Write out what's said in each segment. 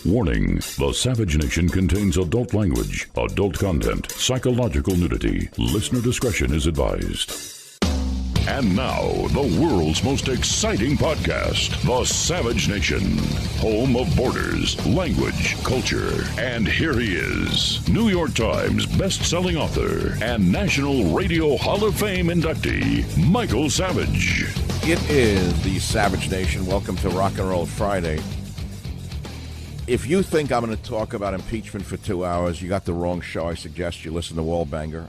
Warning, the Savage Nation contains adult language, adult content, psychological nudity. Listener discretion is advised. And now, the world's most exciting podcast, The Savage Nation, home of borders, language, culture. And here he is, New York Times best-selling author and National Radio Hall of Fame inductee, Michael Savage. It is The Savage Nation. Welcome to Rock and Roll Friday. If you think I'm going to talk about impeachment for 2 hours, you got the wrong show. I suggest you listen to Wallbanger.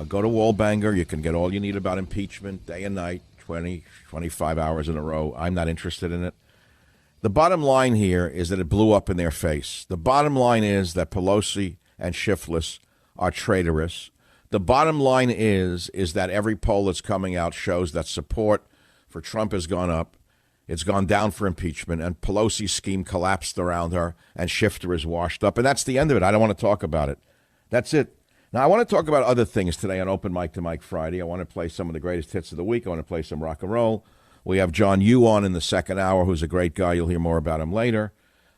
Go to Wallbanger. You can get all you need about impeachment day and night, 20, 25 hours in a row. I'm not interested in it. The bottom line here is that it blew up in their face. The bottom line is that Pelosi and Shiftless are traitorous. The bottom line is that every poll that's coming out shows that support for Trump has gone up. It's gone down for impeachment, and Pelosi's scheme collapsed around her, and Shifter is washed up. And that's the end of it. I don't want to talk about it. That's it. Now, I want to talk about other things today on Open Mic to Mike Friday. I want to play some of the greatest hits of the week. I want to play some rock and roll. We have John Yoo on in the second hour, who's a great guy. You'll hear more about him later.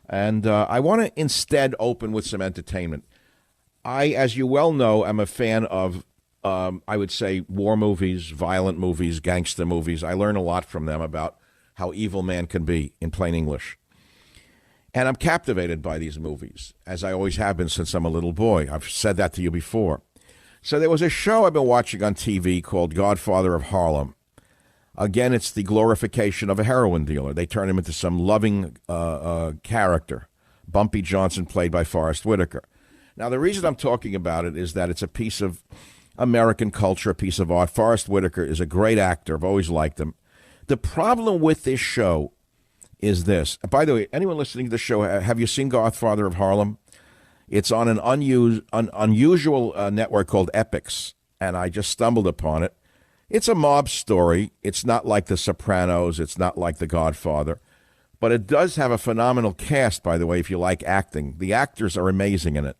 And I want to instead open with some entertainment. I, as you well know, am a fan of, I would say, war movies, violent movies, gangster movies. I learn a lot from them about how evil man can be, in plain English. And I'm captivated by these movies, as I always have been since I'm a little boy. I've said that to you before. So there was a show I've been watching on TV called Godfather of Harlem. Again, it's the glorification of a heroin dealer. They turn him into some loving character. Bumpy Johnson, played by Forrest Whitaker. Now, the reason I'm talking about it is that it's a piece of American culture, a piece of art. Forrest Whitaker is a great actor. I've always liked him. The problem with this show is this. By the way, anyone listening to the show, have you seen Godfather of Harlem? It's on an unusual network called Epix, and I just stumbled upon it. It's a mob story. It's not like The Sopranos. It's not like The Godfather. But it does have a phenomenal cast, by the way, if you like acting. The actors are amazing in it.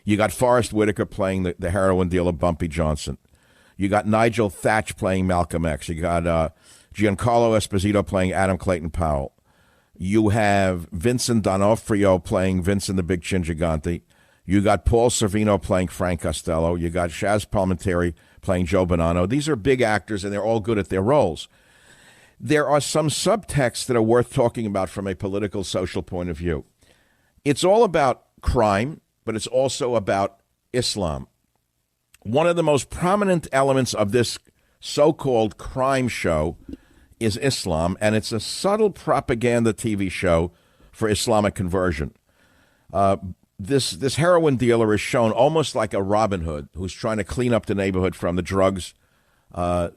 You got Forrest Whitaker playing the heroin dealer, Bumpy Johnson. You got Nigel Thatch playing Malcolm X. You got Giancarlo Esposito playing Adam Clayton Powell. You have Vincent D'Onofrio playing Vincent the Big Chin Gigante. You got Paul Sorvino playing Frank Costello. You got Chaz Palminteri playing Joe Bonanno. These are big actors, and they're all good at their roles. There are some subtexts that are worth talking about from a political, social point of view. It's all about crime, but it's also about Islam. One of the most prominent elements of this so-called crime show is Islam, and it's a subtle propaganda TV show for Islamic conversion. This heroin dealer is shown almost like a Robin Hood who's trying to clean up the neighborhood from the drugs. Let's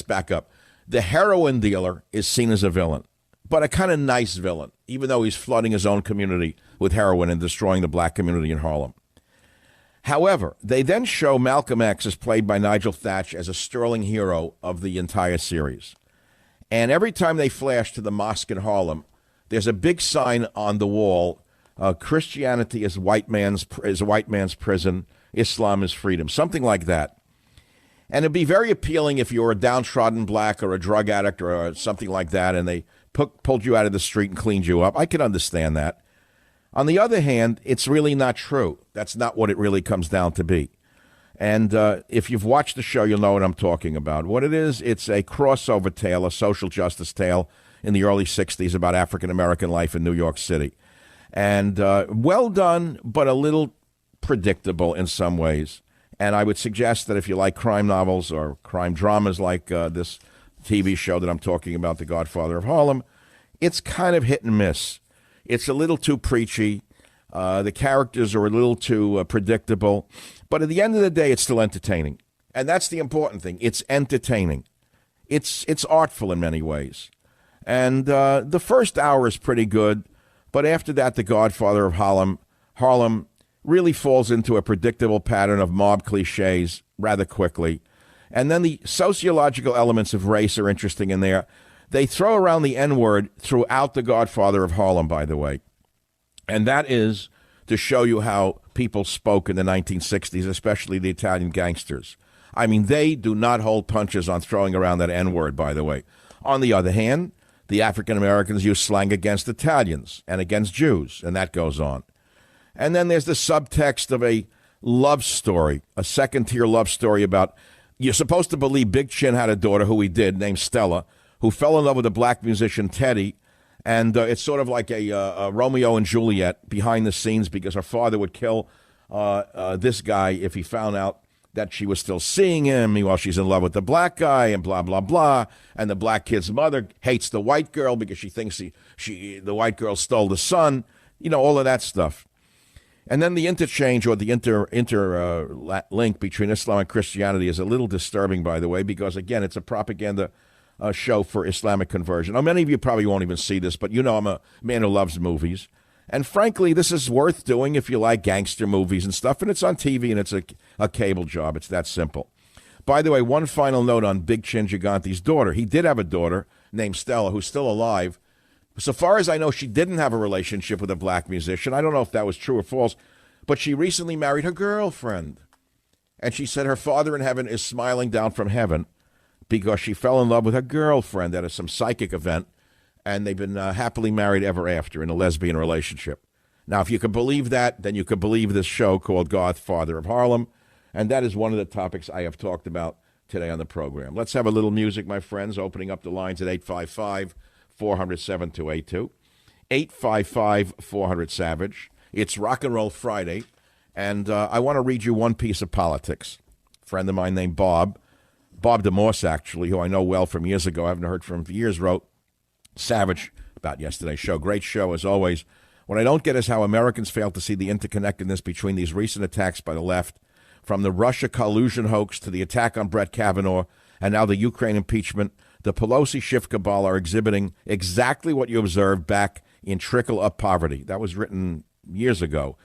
back up. The heroin dealer is seen as a villain, but a kind of nice villain, even though he's flooding his own community with heroin and destroying the black community in Harlem. However, they then show Malcolm X, as played by Nigel Thatch, as a sterling hero of the entire series. And every time they flash to the mosque in Harlem, there's a big sign on the wall, Christianity is white man's prison, Islam is freedom, something like that. And it'd be very appealing if you were a downtrodden black or a drug addict or something like that, and they pulled you out of the street and cleaned you up. I can understand that. On the other hand, it's really not true. That's not what it really comes down to be. And if you've watched the show, you'll know what I'm talking about. What it is, it's a crossover tale, a social justice tale in the early 60s about African-American life in New York City. And well done, but a little predictable in some ways. And I would suggest that if you like crime novels or crime dramas like this TV show that I'm talking about, The Godfather of Harlem, it's kind of hit and miss. It's a little too preachy. The characters are a little too predictable. But at the end of the day, it's still entertaining. And that's the important thing. It's entertaining. It's artful in many ways. And the first hour is pretty good. But after that, The Godfather of Harlem really falls into a predictable pattern of mob cliches rather quickly. And then the sociological elements of race are interesting in there. They throw around the N-word throughout The Godfather of Harlem, by the way. And that is to show you how people spoke in the 1960s, especially the Italian gangsters. I mean, they do not hold punches on throwing around that N-word, by the way. On the other hand, the African Americans use slang against Italians and against Jews, and that goes on. And then there's the subtext of a love story, a second-tier love story about, you're supposed to believe Big Chin had a daughter, who he did, named Stella, who fell in love with a black musician, Teddy, and it's sort of like a Romeo and Juliet behind the scenes, because her father would kill this guy if he found out that she was still seeing him while she's in love with the black guy, and blah, blah, blah. And the black kid's mother hates the white girl because she thinks the white girl stole the son, all of that stuff. And then the interchange, or the interlink between Islam and Christianity is a little disturbing, by the way, because, again, it's a propaganda show for Islamic conversion. Now, many of you probably won't even see this, but I'm a man who loves movies. And frankly, this is worth doing if you like gangster movies and stuff, and it's on TV, and it's a cable job. It's that simple. By the way, one final note on Big Chin Gigante's daughter. He did have a daughter named Stella, who's still alive. So far as I know, she didn't have a relationship with a black musician. I don't know if that was true or false, but she recently married her girlfriend. And she said her father in heaven is smiling down from heaven because she fell in love with her girlfriend at some psychic event, and they've been happily married ever after in a lesbian relationship. Now, if you can believe that, then you can believe this show called Godfather of Harlem, and that is one of the topics I have talked about today on the program. Let's have a little music, my friends, opening up the lines at 855-400-7282, 855-400-SAVAGE. It's Rock and Roll Friday, and I want to read you one piece of politics. A friend of mine named Bob DeMorse, actually, who I know well from years ago, I haven't heard from him for years, wrote Savage about yesterday's show. Great show, as always. What I don't get is how Americans fail to see the interconnectedness between these recent attacks by the left, from the Russia collusion hoax to the attack on Brett Kavanaugh, and now the Ukraine impeachment. The Pelosi Schiff cabal are exhibiting exactly what you observed back in Trickle Up Poverty. That was written years ago.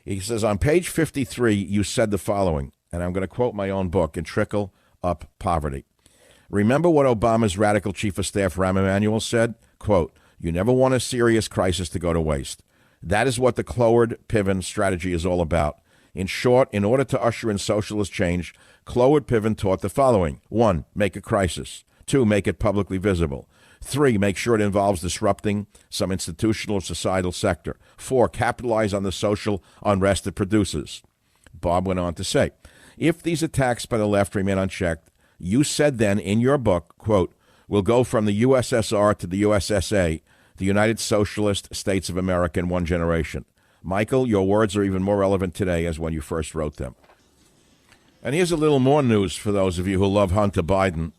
He says, on page 53, you said the following, and I'm going to quote my own book, in Trickle Up Poverty. Remember what Obama's radical chief of staff, Rahm Emanuel, said? Quote, you never want a serious crisis to go to waste. That is what the Cloward-Piven strategy is all about. In short, in order to usher in socialist change, Cloward-Piven taught the following. 1, make a crisis. 2, make it publicly visible. 3, make sure it involves disrupting some institutional or societal sector. 4, capitalize on the social unrest it produces. Bob went on to say, if these attacks by the left remain unchecked, you said then in your book, quote, we'll go from the USSR to the USSA, the United Socialist States of America in one generation. Michael, your words are even more relevant today as when you first wrote them. And here's a little more news for those of you who love Hunter Biden.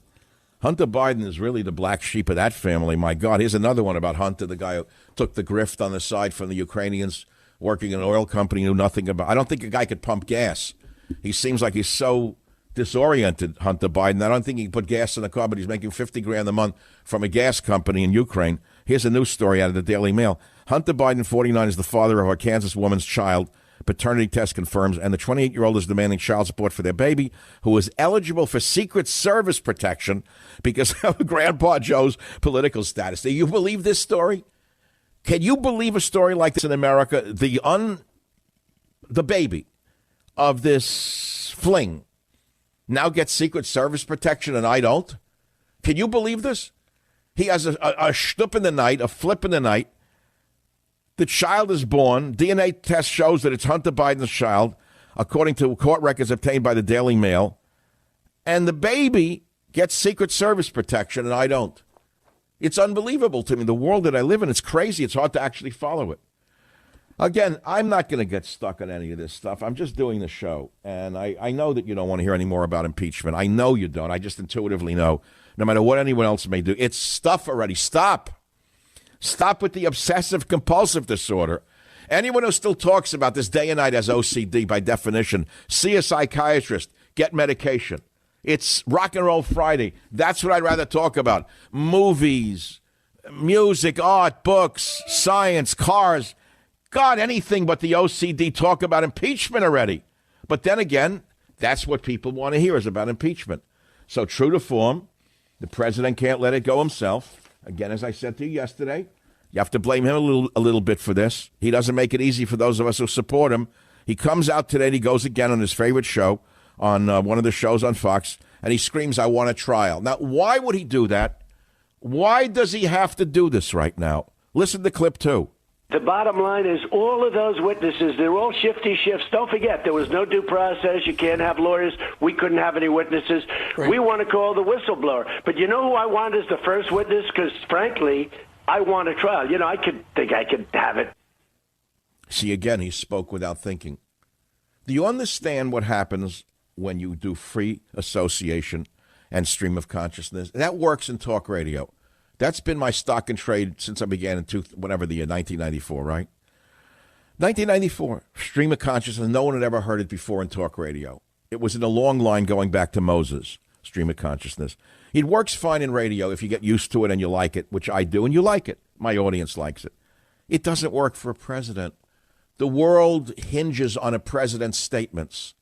Hunter Biden is really the black sheep of that family. My God, here's another one about Hunter, the guy who took the grift on the side from the Ukrainians, working in an oil company, knew nothing about. I don't think a guy could pump gas. He seems like he's so disoriented, Hunter Biden. I don't think he can put gas in the car, but he's making $50,000 a month from a gas company in Ukraine. Here's a news story out of the Daily Mail. Hunter Biden, 49, is the father of a Kansas woman's child. Paternity test confirms, and the 28-year-old is demanding child support for their baby, who is eligible for Secret Service protection because of Grandpa Joe's political status. Do you believe this story? Can you believe a story like this in America? The baby of this fling now gets Secret Service protection, and I don't? Can you believe this? He has a shtup in the night, a flip in the night. The child is born. DNA test shows that it's Hunter Biden's child, according to court records obtained by the Daily Mail. And the baby gets Secret Service protection, and I don't. It's unbelievable to me. The world that I live in, it's crazy. It's hard to actually follow it. Again, I'm not going to get stuck on any of this stuff. I'm just doing the show. And I know that you don't want to hear any more about impeachment. I know you don't. I just intuitively know. No matter what anyone else may do, it's stuff already. Stop. Stop with the obsessive-compulsive disorder. Anyone who still talks about this day and night has OCD by definition. See a psychiatrist. Get medication. It's Rock and Roll Friday. That's what I'd rather talk about. Movies, music, art, books, science, cars. God, anything but the OCD. Talk about impeachment already. But then again, that's what people want to hear is about impeachment. So true to form, the president can't let it go himself. Again, as I said to you yesterday, you have to blame him a little bit for this. He doesn't make it easy for those of us who support him. He comes out today and he goes again on his favorite show, on one of the shows on Fox, and he screams, I want a trial. Now, why would he do that? Why does he have to do this right now? Listen to clip 2. The bottom line is all of those witnesses, they're all shifty shifts. Don't forget, there was no due process. You can't have lawyers. We couldn't have any witnesses. Right. We want to call the whistleblower. But you know who I want as the first witness? Because, frankly, I want a trial. You know, I could have it. See, again, he spoke without thinking. Do you understand what happens when you do free association and stream of consciousness? That works in talk radio. That's been my stock and trade since I began in 1994, right? 1994, stream of consciousness. No one had ever heard it before in talk radio. It was in a long line going back to Moses, stream of consciousness. It works fine in radio if you get used to it and you like it, which I do, and you like it. My audience likes it. It doesn't work for a president. The world hinges on a president's statements.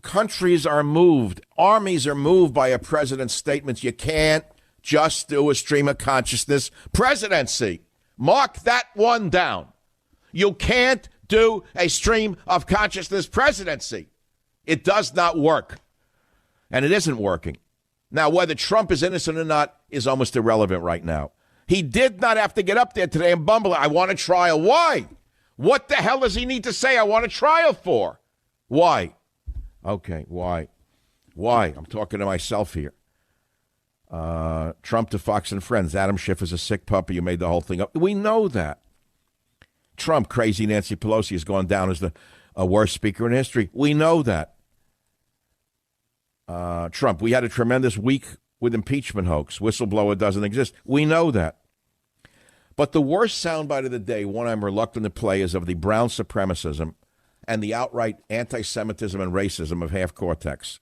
Countries are moved. Armies are moved by a president's statements. You can't just do a stream of consciousness presidency. Mark that one down. You can't do a stream of consciousness presidency. It does not work. And it isn't working. Now, whether Trump is innocent or not is almost irrelevant right now. He did not have to get up there today and bumble, I want a trial. Why? What the hell does he need to say I want a trial for? Why? Okay, why? Why? I'm talking to myself here. Trump to Fox and Friends. Adam Schiff is a sick puppy. You made the whole thing up. We know that. Trump, crazy Nancy Pelosi, has gone down as the worst speaker in history. We know that. Trump, we had a tremendous week with impeachment hoax. Whistleblower doesn't exist. We know that. But the worst soundbite of the day, one I'm reluctant to play, is of the brown supremacism and the outright anti-Semitism and racism of Half Cortex.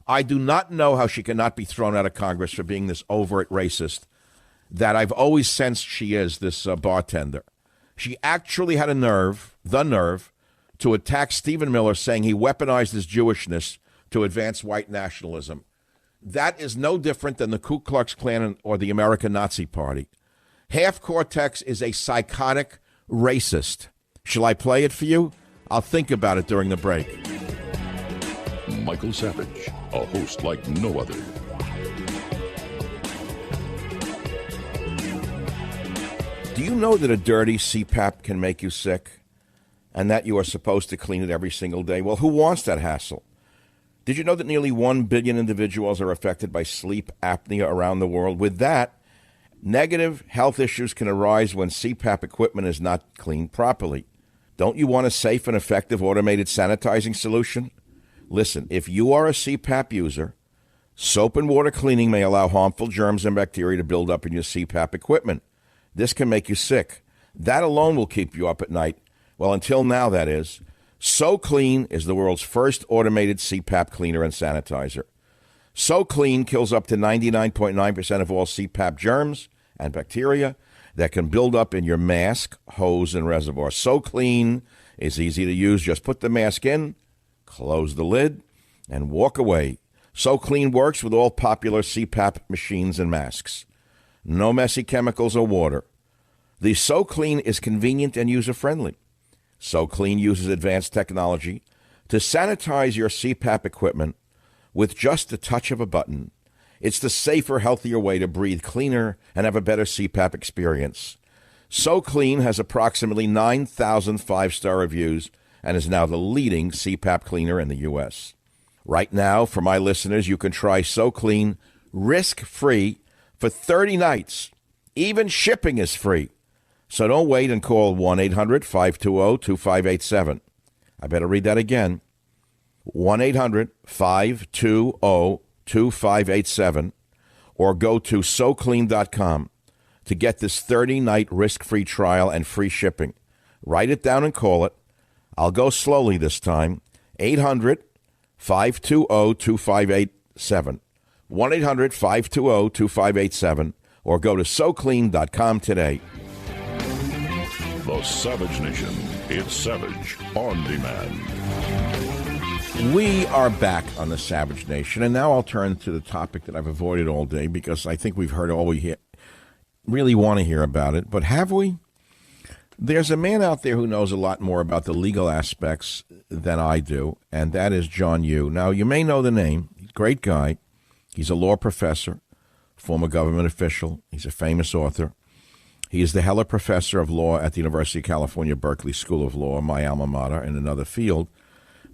I do not know how she cannot be thrown out of Congress for being this overt racist that I've always sensed she is, this bartender. She actually had the nerve, to attack Stephen Miller, saying he weaponized his Jewishness to advance white nationalism. That is no different than the Ku Klux Klan or the American Nazi Party. Half Cortex is a psychotic racist. Shall I play it for you? I'll think about it during the break. Michael Savage, a host like no other. Do you know that a dirty CPAP can make you sick and that you are supposed to clean it every single day? Well, who wants that hassle? Did you know that nearly 1 billion individuals are affected by sleep apnea around the world? With that, negative health issues can arise when CPAP equipment is not cleaned properly. Don't you want a safe and effective automated sanitizing solution? Listen, if you are a CPAP user, soap and water cleaning may allow harmful germs and bacteria to build up in your CPAP equipment. This can make you sick. That alone will keep you up at night. Well, until now, that is. SoClean is the world's first automated CPAP cleaner and sanitizer. SoClean kills up to 99.9% of all CPAP germs and bacteria that can build up in your mask, hose, and reservoir. SoClean is easy to use. Just put the mask in, close the lid, and walk away. SoClean works with all popular CPAP machines and masks. No messy chemicals or water. The SoClean is convenient and user-friendly. SoClean uses advanced technology to sanitize your CPAP equipment with just the touch of a button. It's the safer, healthier way to breathe cleaner and have a better CPAP experience. SoClean has approximately 9,000 five-star reviews and is now the leading CPAP cleaner in the U.S. Right now, for my listeners, you can try SoClean risk-free for 30 nights. Even shipping is free. So don't wait and call 1-800-520-2587. I better read that again. 1-800-520-2587 or go to SoClean.com to get this 30-night risk-free trial and free shipping. Write it down and call it. I'll go slowly this time. 800-520-2587. 1-800-520-2587 or go to SoClean.com today. The Savage Nation. It's Savage on demand. We are back on the Savage Nation, and now I'll turn to the topic that I've avoided all day because I think we've heard all we really want to hear about it. But have we? There's a man out there who knows a lot more about the legal aspects than I do, and that is John Yoo. Now, you may know the name. Great guy. He's a law professor, former government official. He's a famous author. He is the Heller Professor of Law at the University of California, Berkeley School of Law, my alma mater, in another field.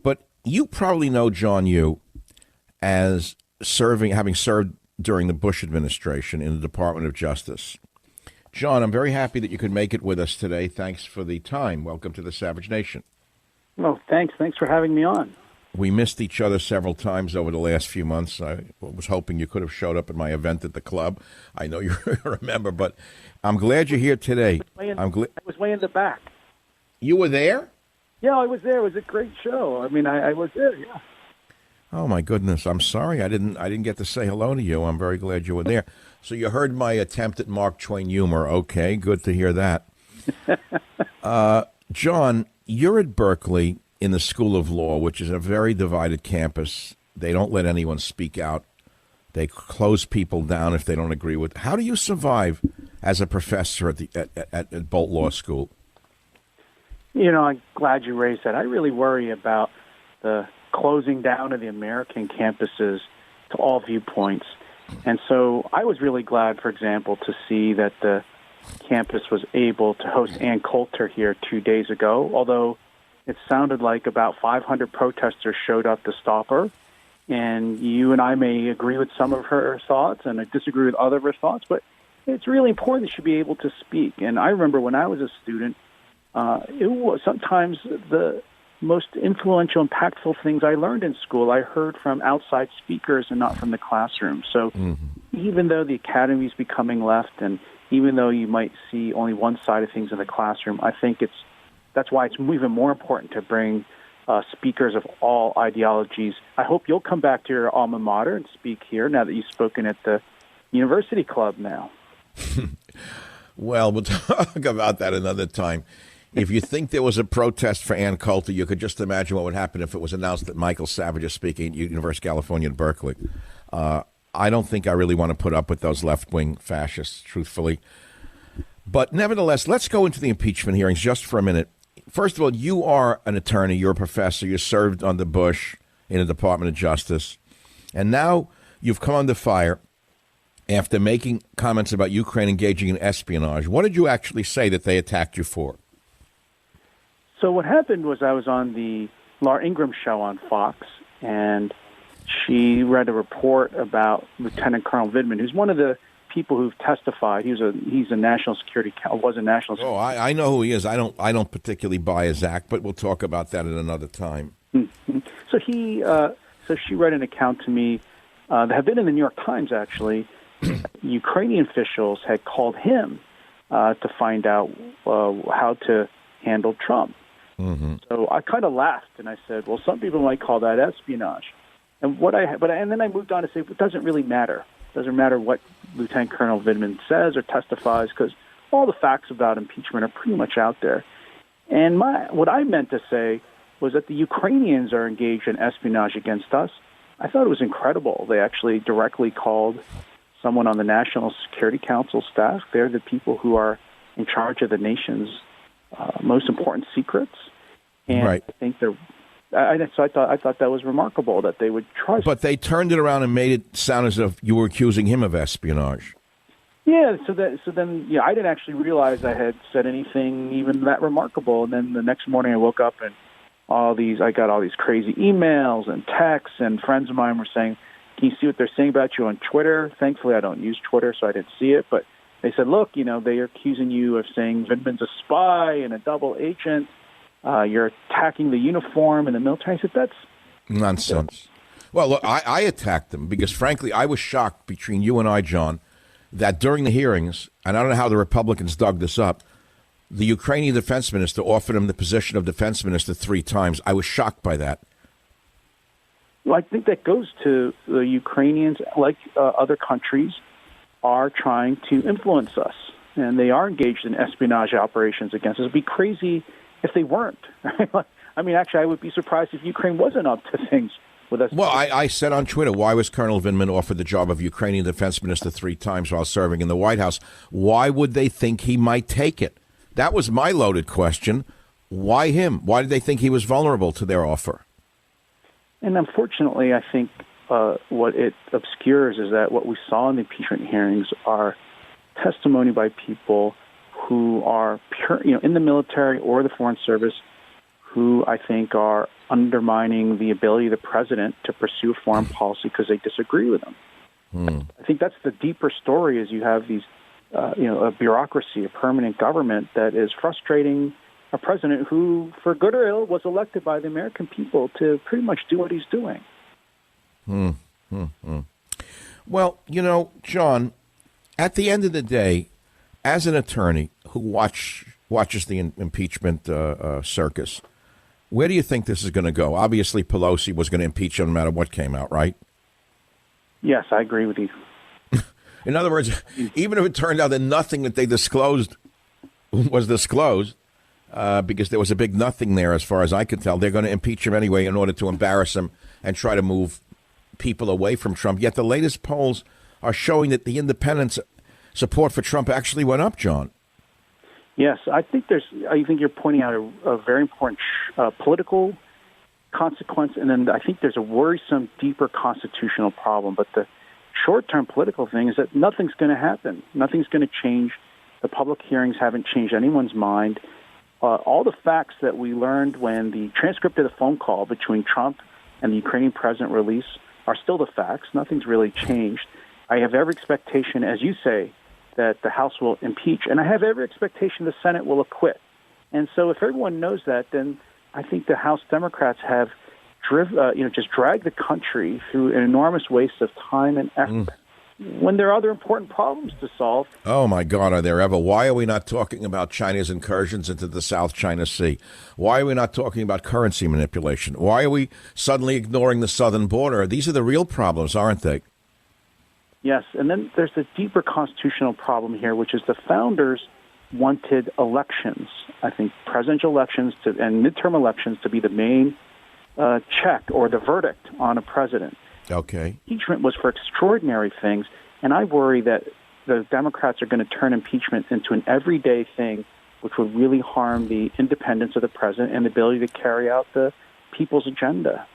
But you probably know John Yoo as having served during the Bush administration in the Department of Justice. John, I'm very happy that you could make it with us today. Thanks for the time. Welcome to the Savage Nation. Oh, thanks. Thanks for having me on. We missed each other several times over the last few months. I was hoping you could have showed up at my event at the club. I know you remember, but I'm glad you're here today. I was way in the back. You were there? Yeah, I was there. It was a great show. I mean, I was there, yeah. Oh, my goodness. I'm sorry. I didn't get to say hello to you. I'm very glad you were there. So you heard my attempt at Mark Twain humor. Okay, good to hear that. John, you're at Berkeley in the School of Law, which is a very divided campus. They don't let anyone speak out. They close people down if they don't agree with. How do you survive as a professor at Bolt Law School? You know, I'm glad you raised that. I really worry about the closing down of the American campuses to all viewpoints. And so I was really glad, for example, to see that the campus was able to host Ann Coulter here 2 days ago, although it sounded like about 500 protesters showed up to stop her. And you and I may agree with some of her thoughts and I disagree with other of her thoughts, but it's really important that she be able to speak. And I remember when I was a student, it was sometimes the most influential, impactful things I learned in school, I heard from outside speakers and not from the classroom. So even though the academy is becoming left and even though you might see only one side of things in the classroom, I think that's why it's even more important to bring speakers of all ideologies. I hope you'll come back to your alma mater and speak here now that you've spoken at the University Club now. Well, we'll talk about that another time. If you think there was a protest for Ann Coulter, you could just imagine what would happen if it was announced that Michael Savage is speaking at University of California in Berkeley. I don't think I really want to put up with those left-wing fascists, truthfully. But nevertheless, let's go into the impeachment hearings just for a minute. First of all, you are an attorney. You're a professor. You served under Bush in the Department of Justice. And now you've come under fire after making comments about Ukraine engaging in espionage. What did you actually say that they attacked you for? So what happened was I was on the Laura Ingraham show on Fox, and she read a report about Lieutenant Colonel Vindman, who's one of the people who've testified. He's a national security was a national. Oh, I know who he is. I don't particularly buy his act, but we'll talk about that at another time. Mm-hmm. So she read an account to me that had been in the New York Times actually. Ukrainian officials had called him to find out how to handle Trump. Mm-hmm. So I kind of laughed and I said, "Well, some people might call that espionage." And then I moved on to say, "It doesn't really matter. It doesn't matter what Lieutenant Colonel Vindman says or testifies because all the facts about impeachment are pretty much out there." And what I meant to say was that the Ukrainians are engaged in espionage against us. I thought it was incredible. They actually directly called someone on the National Security Council staff. They're the people who are in charge of the nation's most important secrets, and right. I think so I thought that was remarkable that they would trust. But they turned it around and made it sound as if you were accusing him of espionage. Yeah. So then I didn't actually realize I had said anything even that remarkable. And then the next morning I woke up and I got all these crazy emails and texts, and friends of mine were saying, "Can you see what they're saying about you on Twitter?" Thankfully, I don't use Twitter, so I didn't see it, but. They said, "Look, they are accusing you of saying Vindman's a spy and a double agent. You're attacking the uniform and the military." I said, "That's nonsense." Well, look, I attacked them because, frankly, I was shocked between you and I, John, that during the hearings, and I don't know how the Republicans dug this up, the Ukrainian defense minister offered him the position of defense minister 3 times. I was shocked by that. Well, I think that goes to the Ukrainians, like other countries, are trying to influence us, and they are engaged in espionage operations against us. It would be crazy if they weren't. I mean, actually, I would be surprised if Ukraine wasn't up to things with us. Well, I said on Twitter, why was Colonel Vindman offered the job of Ukrainian defense minister 3 times while serving in the White House? Why would they think he might take it? That was my loaded question. Why him? Why did they think he was vulnerable to their offer? And unfortunately, I think what it obscures is that what we saw in the impeachment hearings are testimony by people who are in the military or the Foreign Service, who I think are undermining the ability of the president to pursue foreign policy because they disagree with him. I think that's the deeper story. Is you have these, a bureaucracy, a permanent government that is frustrating a president who, for good or ill, was elected by the American people to pretty much do what he's doing. Well, John, at the end of the day, as an attorney who watches the impeachment circus, where do you think this is going to go? Obviously, Pelosi was going to impeach him no matter what came out, right? Yes, I agree with you. In other words, even if it turned out that nothing that they disclosed was disclosed, because there was a big nothing there as far as I could tell, they're going to impeach him anyway in order to embarrass him and try to move people away from Trump. Yet the latest polls are showing that the independents' support for Trump actually went up, John. Yes, I think you're pointing out a very important political consequence, and then I think there's a worrisome, deeper constitutional problem. But the short-term political thing is that nothing's going to happen. Nothing's going to change. The public hearings haven't changed anyone's mind. All the facts that we learned when the transcript of the phone call between Trump and the Ukrainian president released are still the facts. Nothing's really changed. I have every expectation, as you say, that the House will impeach, and I have every expectation the Senate will acquit. And so if everyone knows that, then I think the House Democrats have just dragged the country through an enormous waste of time and effort when there are other important problems to solve. Oh, my God, are there ever? Why are we not talking about China's incursions into the South China Sea? Why are we not talking about currency manipulation? Why are we suddenly ignoring the southern border? These are the real problems, aren't they? Yes, and then there's a deeper constitutional problem here, which is the founders wanted elections, I think presidential elections and midterm elections to be the main check or the verdict on a president. Okay. Impeachment was for extraordinary things, and I worry that the Democrats are going to turn impeachment into an everyday thing, which would really harm the independence of the president and the ability to carry out the people's agenda.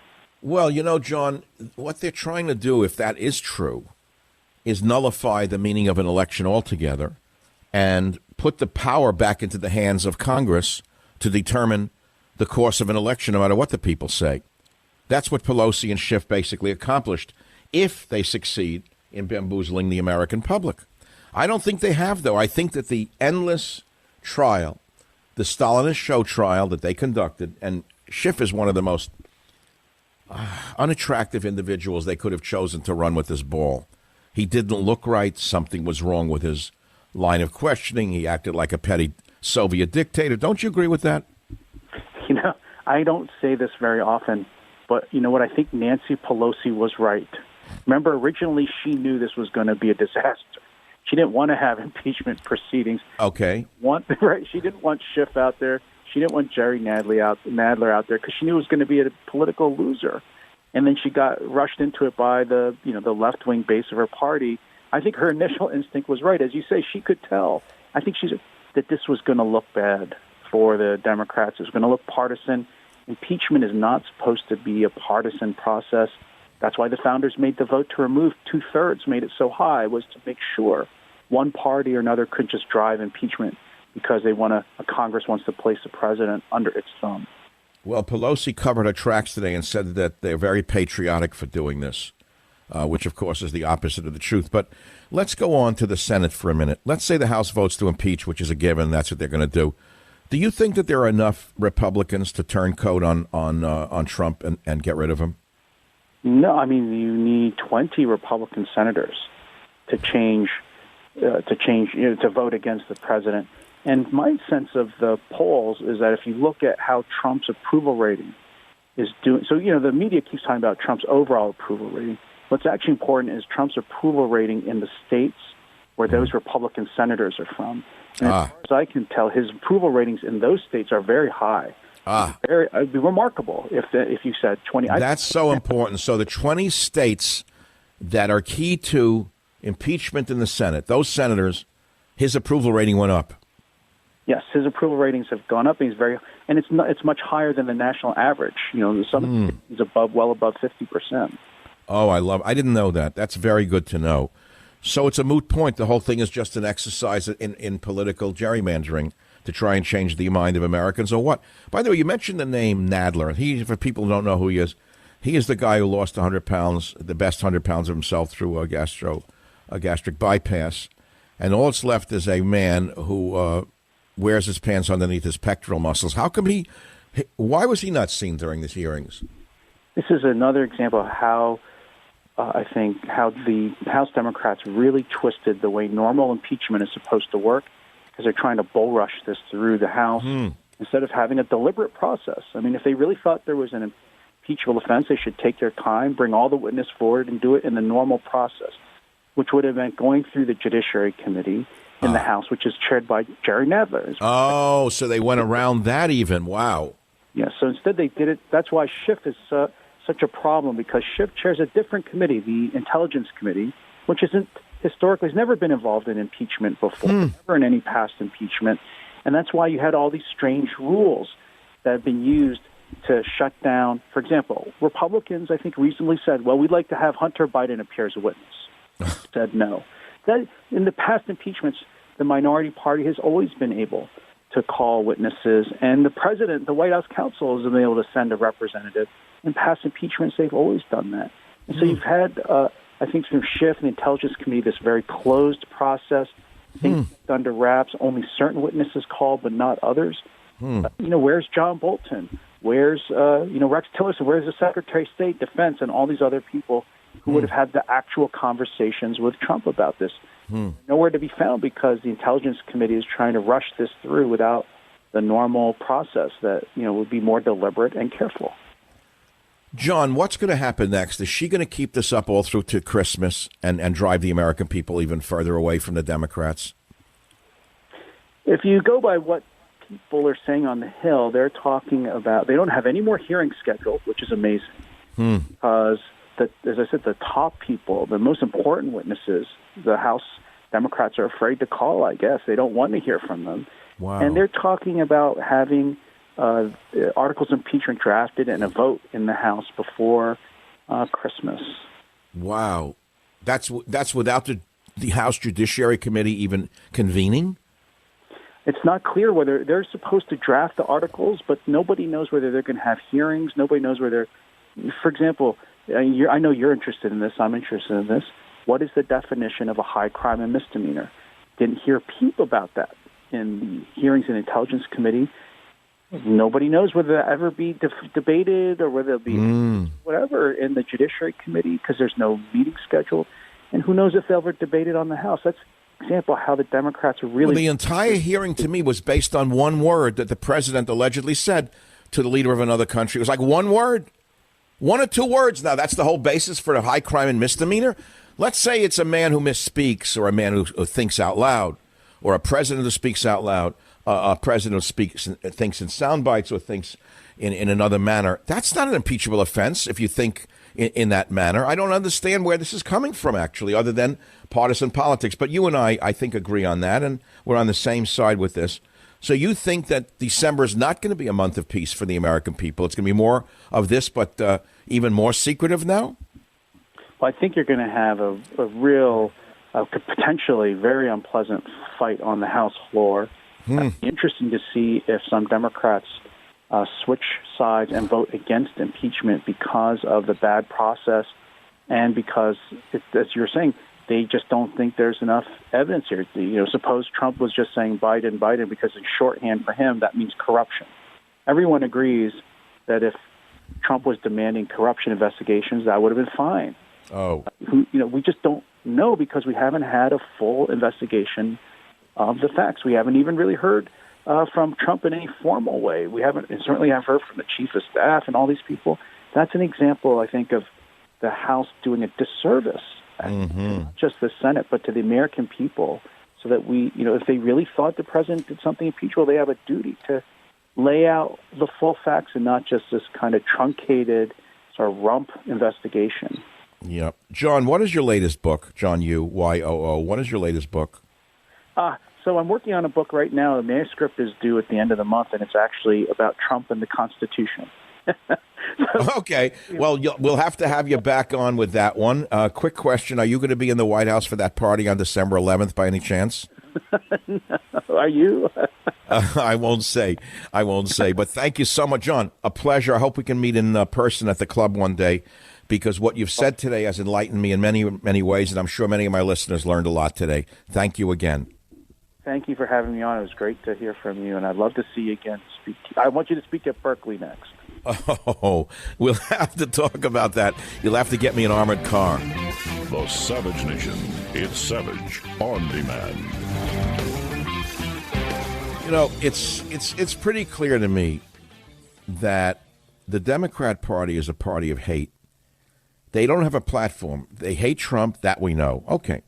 Well, John, what they're trying to do, if that is true, is nullify the meaning of an election altogether and put the power back into the hands of Congress to determine the course of an election, no matter what the people say. That's what Pelosi and Schiff basically accomplished, if they succeed in bamboozling the American public. I don't think they have, though. I think that the endless trial, the Stalinist show trial that they conducted, and Schiff is one of the most unattractive individuals they could have chosen to run with this ball. He didn't look right. Something was wrong with his line of questioning. He acted like a petty Soviet dictator. Don't you agree with that? I don't say this very often, but you know what? I think Nancy Pelosi was right. Remember, originally she knew this was going to be a disaster. She didn't want to have impeachment proceedings. Okay. She didn't want Schiff out there. She didn't want Jerry Nadler out there because she knew it was going to be a political loser. And then she got rushed into it by the left-wing base of her party. I think her initial instinct was right. As you say, she could tell. I think that this was going to look bad for the Democrats. It was going to look partisan. Impeachment is not supposed to be a partisan process. That's why the founders made the vote to remove two-thirds, made it so high, was to make sure one party or another could just drive impeachment because they want a Congress wants to place the president under its thumb. Well, Pelosi covered her tracks today and said that they're very patriotic for doing this, which, of course, is the opposite of the truth. But let's go on to the Senate for a minute. Let's say the House votes to impeach, which is a given. That's what they're going to do. Do you think that there are enough Republicans to turn coat on Trump and get rid of him? No, I mean, you need 20 Republican senators to vote against the president. And my sense of the polls is that if you look at how Trump's approval rating is doing, so, the media keeps talking about Trump's overall approval rating. What's actually important is Trump's approval rating in the states where those Republican senators are from. And as far as I can tell, his approval ratings in those states are very high. It'd be remarkable if you said 20. That's so important. So the 20 states that are key to impeachment in the Senate, those senators, his approval rating went up. Yes, his approval ratings have gone up. And it's much higher than the national average. Some is well above 50%. Oh, I didn't know that. That's very good to know. So it's a moot point. The whole thing is just an exercise in political gerrymandering to try and change the mind of Americans, or what? By the way, you mentioned the name Nadler. For people who don't know who he is the guy who lost 100 pounds, the best 100 pounds of himself through a gastric bypass. And all that's left is a man who wears his pants underneath his pectoral muscles. How come why was he not seen during these hearings? This is another example of how I think how the House Democrats really twisted the way normal impeachment is supposed to work, because they're trying to bull rush this through the House instead of having a deliberate process. I mean, if they really thought there was an impeachable offense, they should take their time, bring all the witness forward, and do it in the normal process, which would have meant going through the Judiciary Committee in the House, which is chaired by Jerry Nadler. Oh, so they went around that even. Wow. Yeah, so instead they did it. That's why Schiff is such a problem, because Schiff chairs a different committee, the Intelligence Committee, which isn't historically has never been involved in impeachment before, never in any past impeachment. And that's why you had all these strange rules that have been used to shut down. For example, Republicans, I think, recently said, well, we'd like to have Hunter Biden appear as a witness. Said no. That in the past impeachments, the minority party has always been able to call witnesses, and the president, the White House counsel, has been able to send a representative. In past impeachments, they've always done that. And so you've had, I think, through Schiff and the Intelligence Committee, this very closed process, things under wraps, only certain witnesses called, but not others. Where's John Bolton? Where's, Rex Tillerson? Where's the Secretary of State, Defense, and all these other people who would have had the actual conversations with Trump about this? Nowhere to be found, because the Intelligence Committee is trying to rush this through without the normal process that, would be more deliberate and careful. John, what's going to happen next? Is she going to keep this up all through to Christmas and drive the American people even further away from the Democrats? If you go by what people are saying on the Hill, they're talking about they don't have any more hearings scheduled, which is amazing. Because, as I said, the top people, the most important witnesses, the House Democrats are afraid to call, I guess. They don't want to hear from them. Wow. And they're talking about having articles of impeachment drafted and a vote in the House before Christmas. Wow. That's without the House Judiciary Committee even convening? It's not clear whether they're supposed to draft the articles, but nobody knows whether they're going to have hearings. Nobody knows whether, for example, I know you're interested in this. I'm interested in this. What is the definition of a high crime and misdemeanor? Didn't hear peep about that in the hearings in the Intelligence Committee. Nobody knows whether that ever be debated or whether it'll be whatever in the Judiciary Committee, because there's no meeting scheduled. And who knows if they'll ever debate it on the House. That's an example of how the Democrats are really... Well, the entire hearing to me was based on one word that the president allegedly said to the leader of another country. It was like one word. One or two words. Now, that's the whole basis for a high crime and misdemeanor. Let's say it's a man who misspeaks, or a man who thinks out loud, or a president who speaks out loud, a president who thinks in sound bites or thinks in another manner. That's not an impeachable offense if you think in that manner. I don't understand where this is coming from, actually, other than partisan politics. But you and I think, agree on that, and we're on the same side with this. So you think that December is not going to be a month of peace for the American people? It's going to be more of this, but even more secretive now? Well, I think you're going to have a real, potentially very unpleasant fight on the House floor. It'd be interesting to see if some Democrats switch sides and vote against impeachment because of the bad process and because, as you're saying, they just don't think there's enough evidence here. Suppose Trump was just saying Biden, because in shorthand for him, that means corruption. Everyone agrees that if Trump was demanding corruption investigations, that would have been fine. Oh. We just don't know because we haven't had a full investigation of the facts. We haven't even really heard from Trump in any formal way. We haven't, and certainly have heard from the chief of staff and all these people. That's an example, I think, of the House doing a disservice, not just the Senate, but to the American people, so that we, if they really thought the president did something impeachable, they have a duty to lay out the full facts and not just this kind of truncated sort of rump investigation. Yeah. John, what is your latest book? John Yoo, Y-O-O. What is your latest book? So I'm working on a book right now. The manuscript is due at the end of the month, and it's actually about Trump and the Constitution. Okay. Well, we'll have to have you back on with that one. Quick question. Are you going to be in the White House for that party on December 11th by any chance? No. Are you? I won't say. But thank you so much, John. A pleasure. I hope we can meet in person at the club one day, because what you've said today has enlightened me in many, many ways, and I'm sure many of my listeners learned a lot today. Thank you again. Thank you for having me on. It was great to hear from you, and I'd love to see you again. I want you to speak at Berkeley next. Oh, we'll have to talk about that. You'll have to get me an armored car. The Savage Nation. It's Savage on demand. You know, it's pretty clear to me that the Democrat Party is a party of hate. They don't have a platform. They hate Trump, that we know. Okay.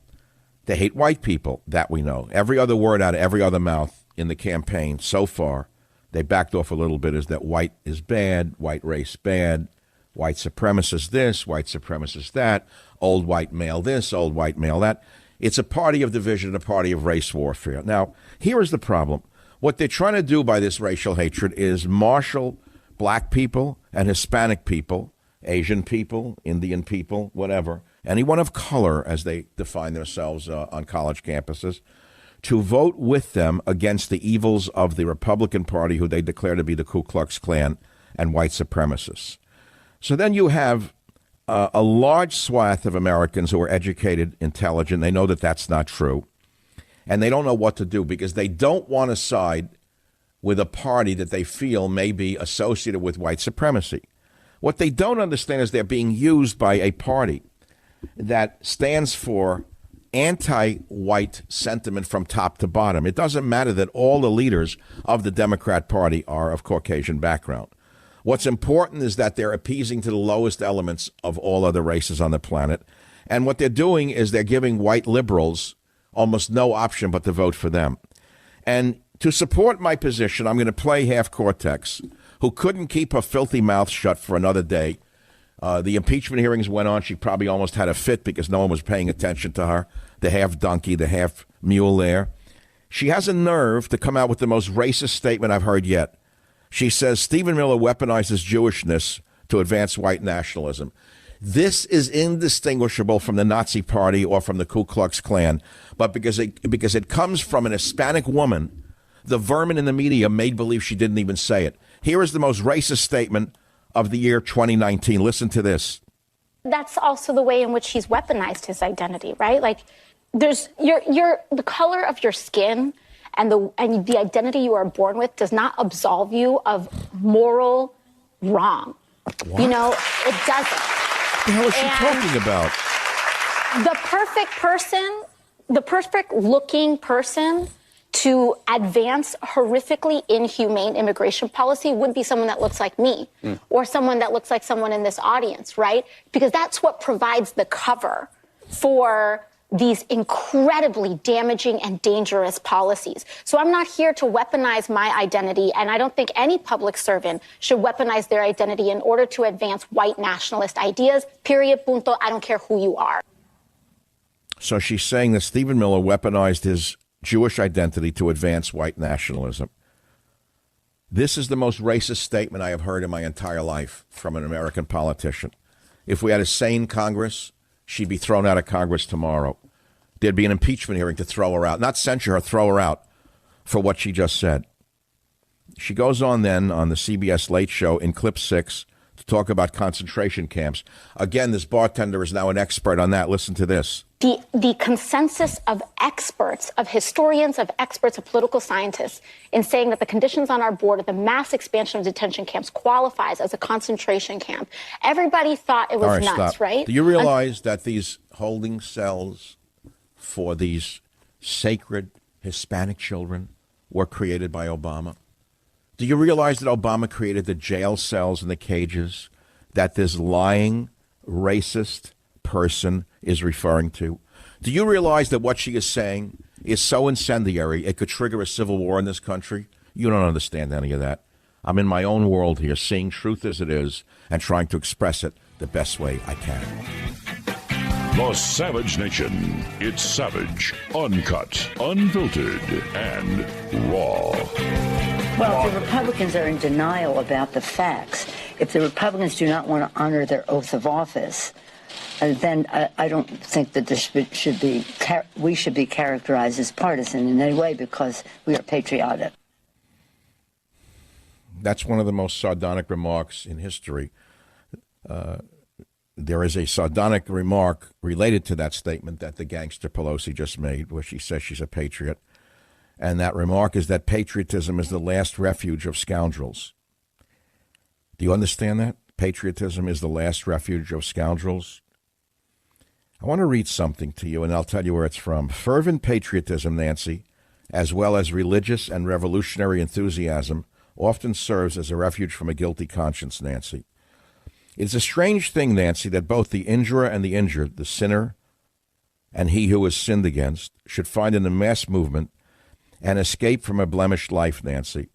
They hate white people, that we know. Every other word out of every other mouth in the campaign so far, they backed off a little bit, is that white is bad, white race bad, white supremacist this, white supremacist that, old white male this, old white male that. It's a party of division, a party of race warfare. Now, here is the problem. What they're trying to do by this racial hatred is marshal black people and Hispanic people, Asian people, Indian people, whatever, anyone of color, as they define themselves on college campuses, to vote with them against the evils of the Republican Party, who they declare to be the Ku Klux Klan and white supremacists. So then you have a large swath of Americans who are educated, intelligent. They know that that's not true. And they don't know what to do because they don't want to side with a party that they feel may be associated with white supremacy. What they don't understand is they're being used by a party that stands for anti-white sentiment from top to bottom. It doesn't matter that all the leaders of the Democrat Party are of Caucasian background. What's important is that they're appeasing to the lowest elements of all other races on the planet. And what they're doing is they're giving white liberals almost no option but to vote for them. And to support my position, I'm going to play Half Cortex, who couldn't keep her filthy mouth shut for another day. The impeachment hearings went on. She probably almost had a fit because no one was paying attention to her, the half donkey, the half mule there. She has a nerve to come out with the most racist statement I've heard yet. She says Stephen Miller weaponizes Jewishness to advance white nationalism. This is indistinguishable from the Nazi Party or from the Ku Klux Klan, but because it comes from an Hispanic woman, the vermin in the media made believe she didn't even say it. Here is the most racist statement of the year 2019. Listen to this. That's also the way in which he's weaponized his identity, right? Like, there's the color of your skin and the identity you are born with does not absolve you of moral wrong. What? You know, it doesn't. What the hell is she talking about? The perfect person, the perfect looking person to advance horrifically inhumane immigration policy would be someone that looks like me or someone that looks like someone in this audience, right? Because that's what provides the cover for these incredibly damaging and dangerous policies. So I'm not here to weaponize my identity, and I don't think any public servant should weaponize their identity in order to advance white nationalist ideas, period, punto. I don't care who you are. So she's saying that Stephen Miller weaponized his Jewish identity to advance white nationalism. This is the most racist statement I have heard in my entire life from an American politician. If we had a sane Congress, she'd be thrown out of Congress tomorrow. There'd be an impeachment hearing to throw her out, not censure her, throw her out for what she just said. She goes on then on the CBS Late Show in clip 6 to talk about concentration camps. Again, this bartender is now an expert on that. Listen to this. The consensus of experts, of historians, of experts, of political scientists in saying that the conditions on our border, the mass expansion of detention camps qualifies as a concentration camp. Everybody thought it was nuts, stop. right? Do you realize that these holding cells for these sacred Hispanic children were created by Obama? Do you realize that Obama created the jail cells and the cages that this lying, racist person is referring to? Do you realize that what she is saying is so incendiary it could trigger a civil war in this country? You don't understand any of that. I'm in my own world here, seeing truth as it is and trying to express it the best way I can. The Savage Nation. It's savage, uncut, unfiltered, and raw. Well, the Republicans are in denial about the facts. if the Republicans do not want to honor their oath of office, then I don't think that this we should be characterized as partisan in any way because we are patriotic. That's one of the most sardonic remarks in history. There is a sardonic remark related to that statement that the gangster Pelosi just made, where she says she's a patriot. And that remark is that patriotism is the last refuge of scoundrels. Do you understand that? Patriotism is the last refuge of scoundrels. I want to read something to you, and I'll tell you where it's from. Fervent patriotism, Nancy, as well as religious and revolutionary enthusiasm, often serves as a refuge from a guilty conscience, Nancy. It's a strange thing, Nancy, that both the injurer and the injured, the sinner and he who is sinned against, should find in the mass movement an escape from a blemished life, Nancy.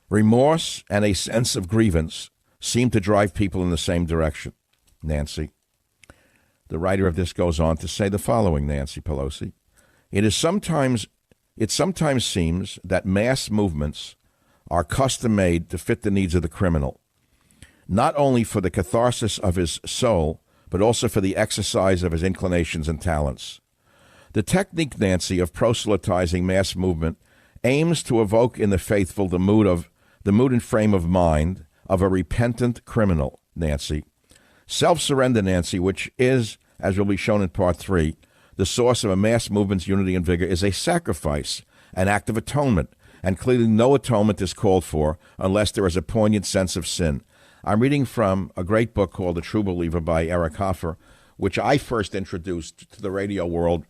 Remorse and a sense of grievance seem to drive people in the same direction, Nancy. The writer of this goes on to say the following, Nancy Pelosi. It sometimes seems that mass movements are custom-made to fit the needs of the criminal, not only for the catharsis of his soul, but also for the exercise of his inclinations and talents. The technique, Nancy, of proselytizing mass movement aims to evoke in the faithful the mood and frame of mind of a repentant criminal, Nancy. Self-surrender, Nancy, which is, as will be shown in Part 3, the source of a mass movement's unity and vigor, is a sacrifice, an act of atonement, and clearly no atonement is called for unless there is a poignant sense of sin. I'm reading from a great book called The True Believer by Eric Hoffer, which I first introduced to the radio world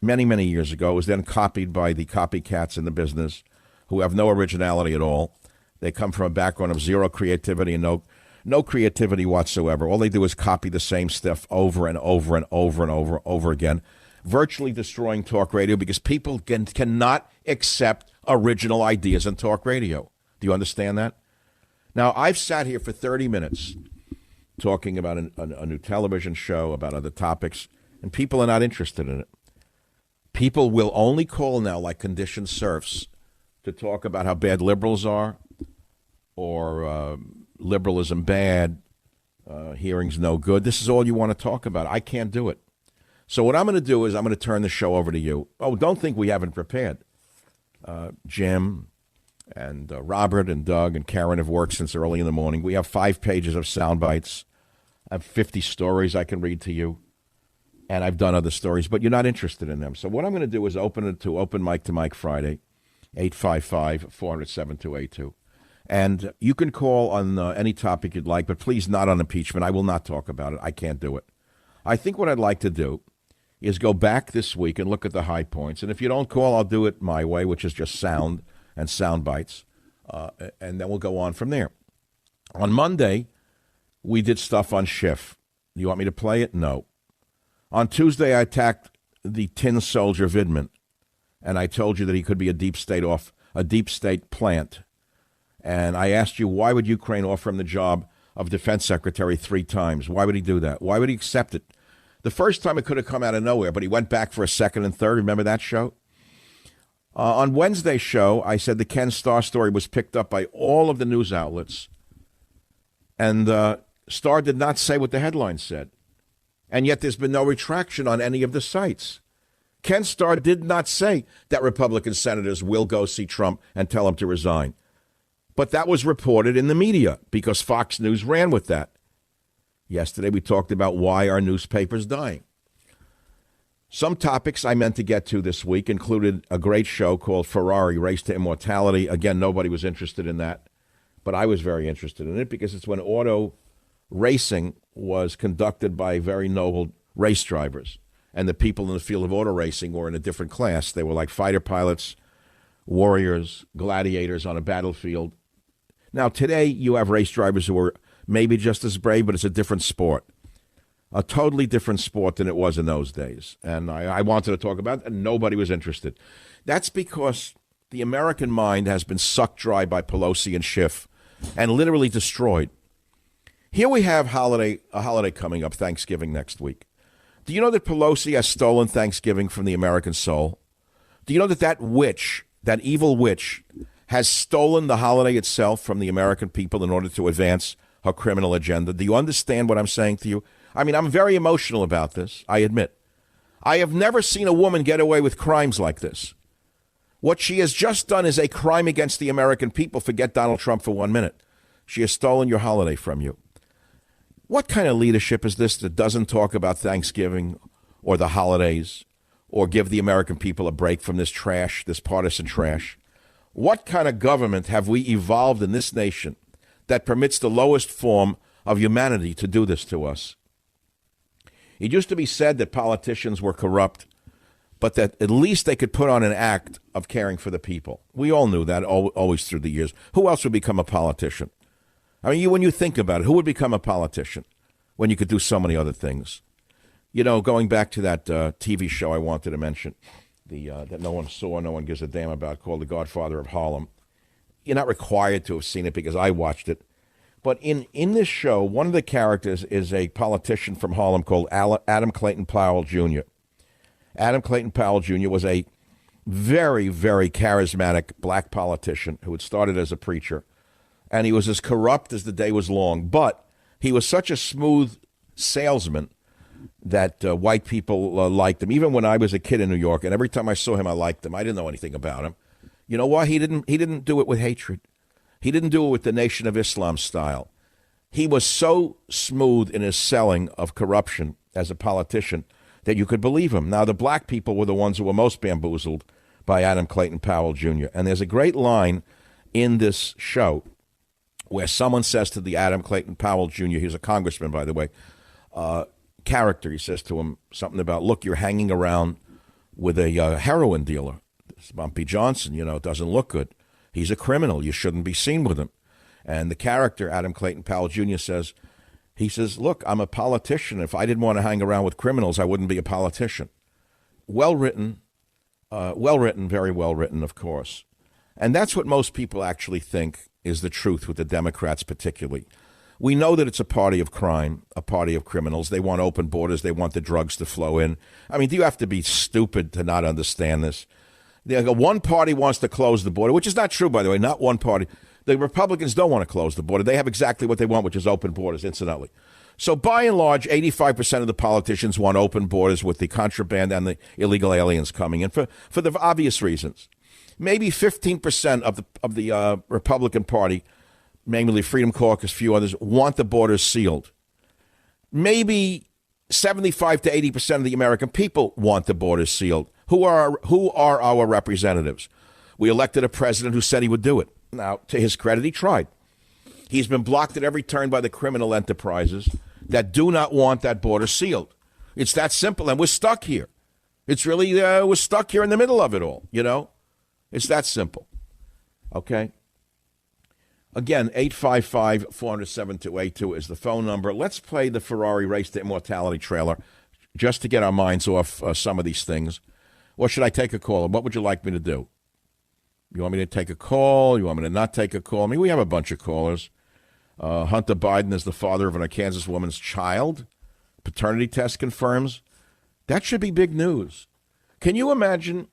many, many years ago. It was then copied by the copycats in the business who have no originality at all. They come from a background of zero creativity and no creativity whatsoever. All they do is copy the same stuff over and over and over and over again, virtually destroying talk radio because people cannot accept original ideas in talk radio. Do you understand that? Now, I've sat here for 30 minutes talking about a new television show, about other topics, and people are not interested in it. People will only call now like conditioned serfs to talk about how bad liberals are or liberalism bad, hearings no good. This is all you want to talk about. I can't do it. So what I'm going to do is I'm going to turn the show over to you. Oh, don't think we haven't prepared. Jim and Robert and Doug and Karen have worked since early in the morning. We have 5 pages of sound bites. I have 50 stories I can read to you. And I've done other stories, but you're not interested in them. So what I'm going to do is open it to Open Mic to Mike Friday, 855-400-7282. And you can call on any topic you'd like, but please not on impeachment. I will not talk about it. I can't do it. I think what I'd like to do is go back this week and look at the high points. And if you don't call, I'll do it my way, which is just sound and sound bites. And then we'll go on from there. On Monday, we did stuff on Schiff. You want me to play it? No. On Tuesday, I attacked the tin soldier Vidman, and I told you that he could be a deep state plant. And I asked you, why would Ukraine offer him the job of defense secretary 3 times? Why would he do that? Why would he accept it? The first time it could have come out of nowhere, but he went back for a second and third. Remember that show? On Wednesday's show, I said the Ken Starr story was picked up by all of the news outlets, and Starr did not say what the headline said. And yet there's been no retraction on any of the sites. Ken Starr did not say that Republican senators will go see Trump and tell him to resign. But that was reported in the media because Fox News ran with that. Yesterday we talked about why our newspaper's dying. Some topics I meant to get to this week included a great show called Ferrari Race to Immortality. Again, nobody was interested in that, but I was very interested in it because it's when auto racing was conducted by very noble race drivers. And the people in the field of auto racing were in a different class. They were like fighter pilots, warriors, gladiators on a battlefield. Now, today you have race drivers who are maybe just as brave, but it's a different sport. A totally different sport than it was in those days. And I wanted to talk about it, and nobody was interested. That's because the American mind has been sucked dry by Pelosi and Schiff and literally destroyed. Here we have a holiday coming up, Thanksgiving next week. Do you know that Pelosi has stolen Thanksgiving from the American soul? Do you know that witch, that evil witch, has stolen the holiday itself from the American people in order to advance her criminal agenda. Do you understand what I'm saying to you? I mean, I'm very emotional about this, I admit. I have never seen a woman get away with crimes like this. What she has just done is a crime against the American people. Forget Donald Trump for 1 minute. She has stolen your holiday from you. What kind of leadership is this that doesn't talk about Thanksgiving or the holidays or give the American people a break from this trash, this partisan trash? What kind of government have we evolved in this nation that permits the lowest form of humanity to do this to us? It used to be said that politicians were corrupt, but that at least they could put on an act of caring for the people. We all knew that always through the years. Who else would become a politician? I mean, when you think about it, who would become a politician when you could do so many other things? You know, going back to that TV show I wanted to mention, that no one saw, no one gives a damn about, called The Godfather of Harlem. You're not required to have seen it because I watched it. But in this show, one of the characters is a politician from Harlem called Adam Clayton Powell Jr. Adam Clayton Powell Jr. was a very, very charismatic black politician who had started as a preacher. And he was as corrupt as the day was long. But he was such a smooth salesman that white people liked him. Even when I was a kid in New York, and every time I saw him, I liked him. I didn't know anything about him. You know why? He didn't do it with hatred. He didn't do it with the Nation of Islam style. He was so smooth in his selling of corruption as a politician that you could believe him. Now, the black people were the ones who were most bamboozled by Adam Clayton Powell Jr. And there's a great line in this show where someone says to the Adam Clayton Powell Jr., he's a congressman, by the way, character, he says to him something about, look, you're hanging around with a heroin dealer. This Bumpy Johnson, you know, it doesn't look good. He's a criminal. You shouldn't be seen with him. And the character, Adam Clayton Powell Jr., says, look, I'm a politician. If I didn't want to hang around with criminals, I wouldn't be a politician. Well written, very well written, of course. And that's what most people actually think is the truth with the Democrats particularly. We know that it's a party of crime, a party of criminals. They want open borders. They want the drugs to flow in. I mean, do you have to be stupid to not understand this? One party wants to close the border, which is not true, by the way, not one party. The Republicans don't want to close the border. They have exactly what they want, which is open borders, incidentally. So by and large, 85% of the politicians want open borders with the contraband and the illegal aliens coming in for the obvious reasons. Maybe 15% of the Republican Party, mainly Freedom Caucus, a few others, want the borders sealed. Maybe 75 to 80% of the American people want the borders sealed. Who are our representatives? We elected a president who said he would do it. Now, to his credit, he tried. He's been blocked at every turn by the criminal enterprises that do not want that border sealed. It's that simple, and we're stuck here. It's really, we're stuck here in the middle of it all, you know? It's that simple, okay? Again, 855-400-7282 is the phone number. Let's play the Ferrari Race to Immortality trailer just to get our minds off some of these things. Or should I take a call? What would you like me to do? You want me to take a call? You want me to not take a call? I mean, we have a bunch of callers. Hunter Biden is the father of an Arkansas woman's child. Paternity test confirms. That should be big news. Can you imagine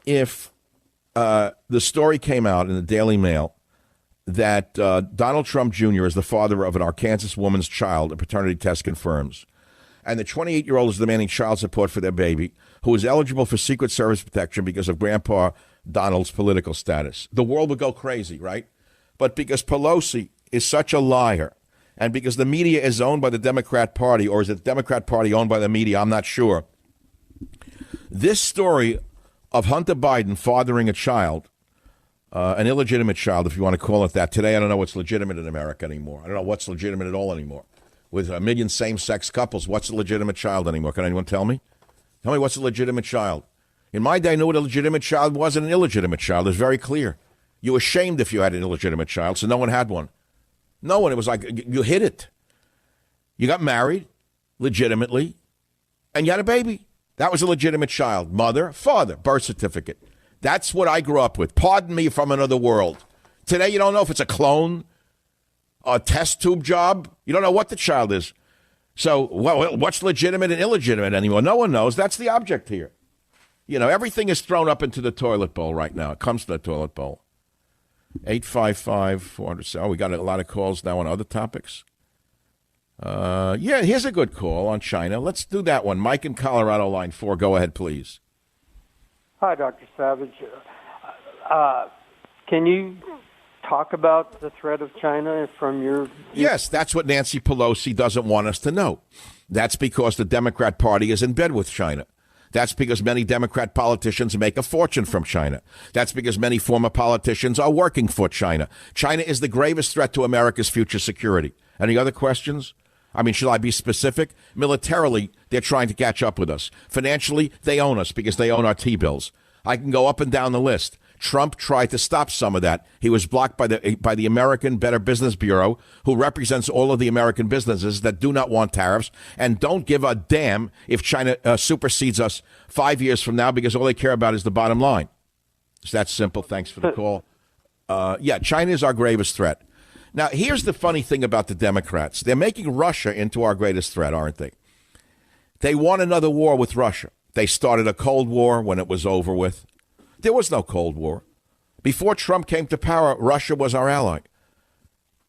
if the story came out in the Daily Mail that Donald Trump Jr. is the father of an Arkansas woman's child, a paternity test confirms, and the 28-year-old is demanding child support for their baby, who is eligible for Secret Service protection because of Grandpa Donald's political status? The world would go crazy, right? But because Pelosi is such a liar, and because the media is owned by the Democrat Party, or is it the Democrat Party owned by the media? I'm not sure. This story of Hunter Biden fathering a child, an illegitimate child, if you want to call it that. Today, I don't know what's legitimate in America anymore. I don't know what's legitimate at all anymore. With a million same-sex couples, what's a legitimate child anymore? Can anyone tell me? Tell me what's a legitimate child. In my day, I knew what a legitimate child was and an illegitimate child. It's very clear. You were ashamed if you had an illegitimate child, so no one had one. No one. It was like you hid it. You got married legitimately, and you had a baby. That was a legitimate child. Mother, father, birth certificate. That's what I grew up with. Pardon me from another world. Today, you don't know if it's a clone, a test tube job. You don't know what the child is. So what's legitimate and illegitimate anymore? No one knows. That's the object here. You know, everything is thrown up into the toilet bowl right now. It comes to the toilet bowl. 855-400. Oh, we got a lot of calls now on other topics. Yeah, here's a good call on China. Let's do that one. Mike in Colorado, line 4. Go ahead, please. Hi, Dr. Savage. Can you talk about the threat of China from your... Yes, that's what Nancy Pelosi doesn't want us to know. That's because the Democrat Party is in bed with China. That's because many Democrat politicians make a fortune from China. That's because many former politicians are working for China. China is the gravest threat to America's future security. Any other questions? I mean, should I be specific? Militarily, they're trying to catch up with us. Financially, they own us because they own our T-bills. I can go up and down the list. Trump tried to stop some of that. He was blocked by the American Better Business Bureau, who represents all of the American businesses that do not want tariffs and don't give a damn if China supersedes us 5 years from now, because all they care about is the bottom line. It's that simple. Thanks for the call. Yeah, China is our gravest threat. Now, here's the funny thing about the Democrats. They're making Russia into our greatest threat, aren't they? They want another war with Russia. They started a Cold War when it was over with. There was no Cold War. Before Trump came to power, Russia was our ally.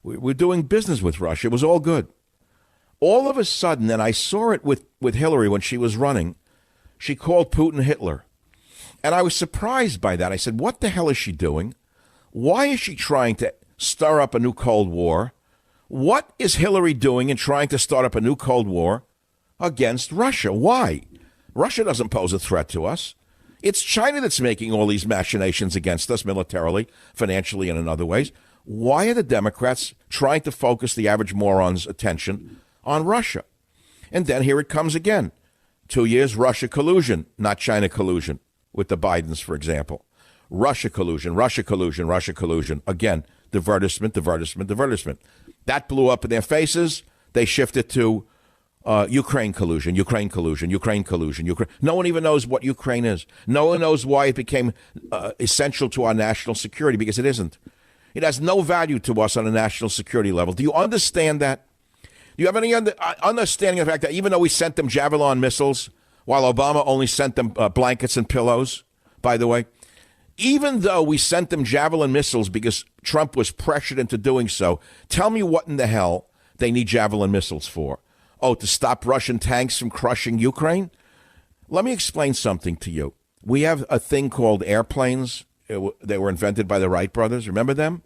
We're doing business with Russia. It was all good. All of a sudden, and I saw it with Hillary when she was running, she called Putin Hitler. And I was surprised by that. I said, what the hell is she doing? Why is she trying to stir up a new Cold War? What is Hillary doing in trying to start up a new Cold War against Russia? Why? Russia doesn't pose a threat to us. It's China that's making all these machinations against us militarily, financially, and in other ways. Why are the Democrats trying to focus the average moron's attention on Russia? And then here it comes again. 2 years, Russia collusion, not China collusion, with the Bidens, for example. Russia collusion, Russia collusion, Russia collusion. Again, divertisement. That blew up in their faces. They shifted to Ukraine collusion. No one even knows what Ukraine is. No one knows why it became essential to our national security, because it isn't. It has no value to us on a national security level. Do you understand that? Do you have any understanding of the fact that even though we sent them Javelin missiles, while Obama only sent them blankets and pillows, by the way, even though we sent them Javelin missiles because Trump was pressured into doing so, tell me what in the hell they need Javelin missiles for. Oh, to stop Russian tanks from crushing Ukraine? Let me explain something to you. We have a thing called airplanes. They were invented by the Wright brothers. Remember them?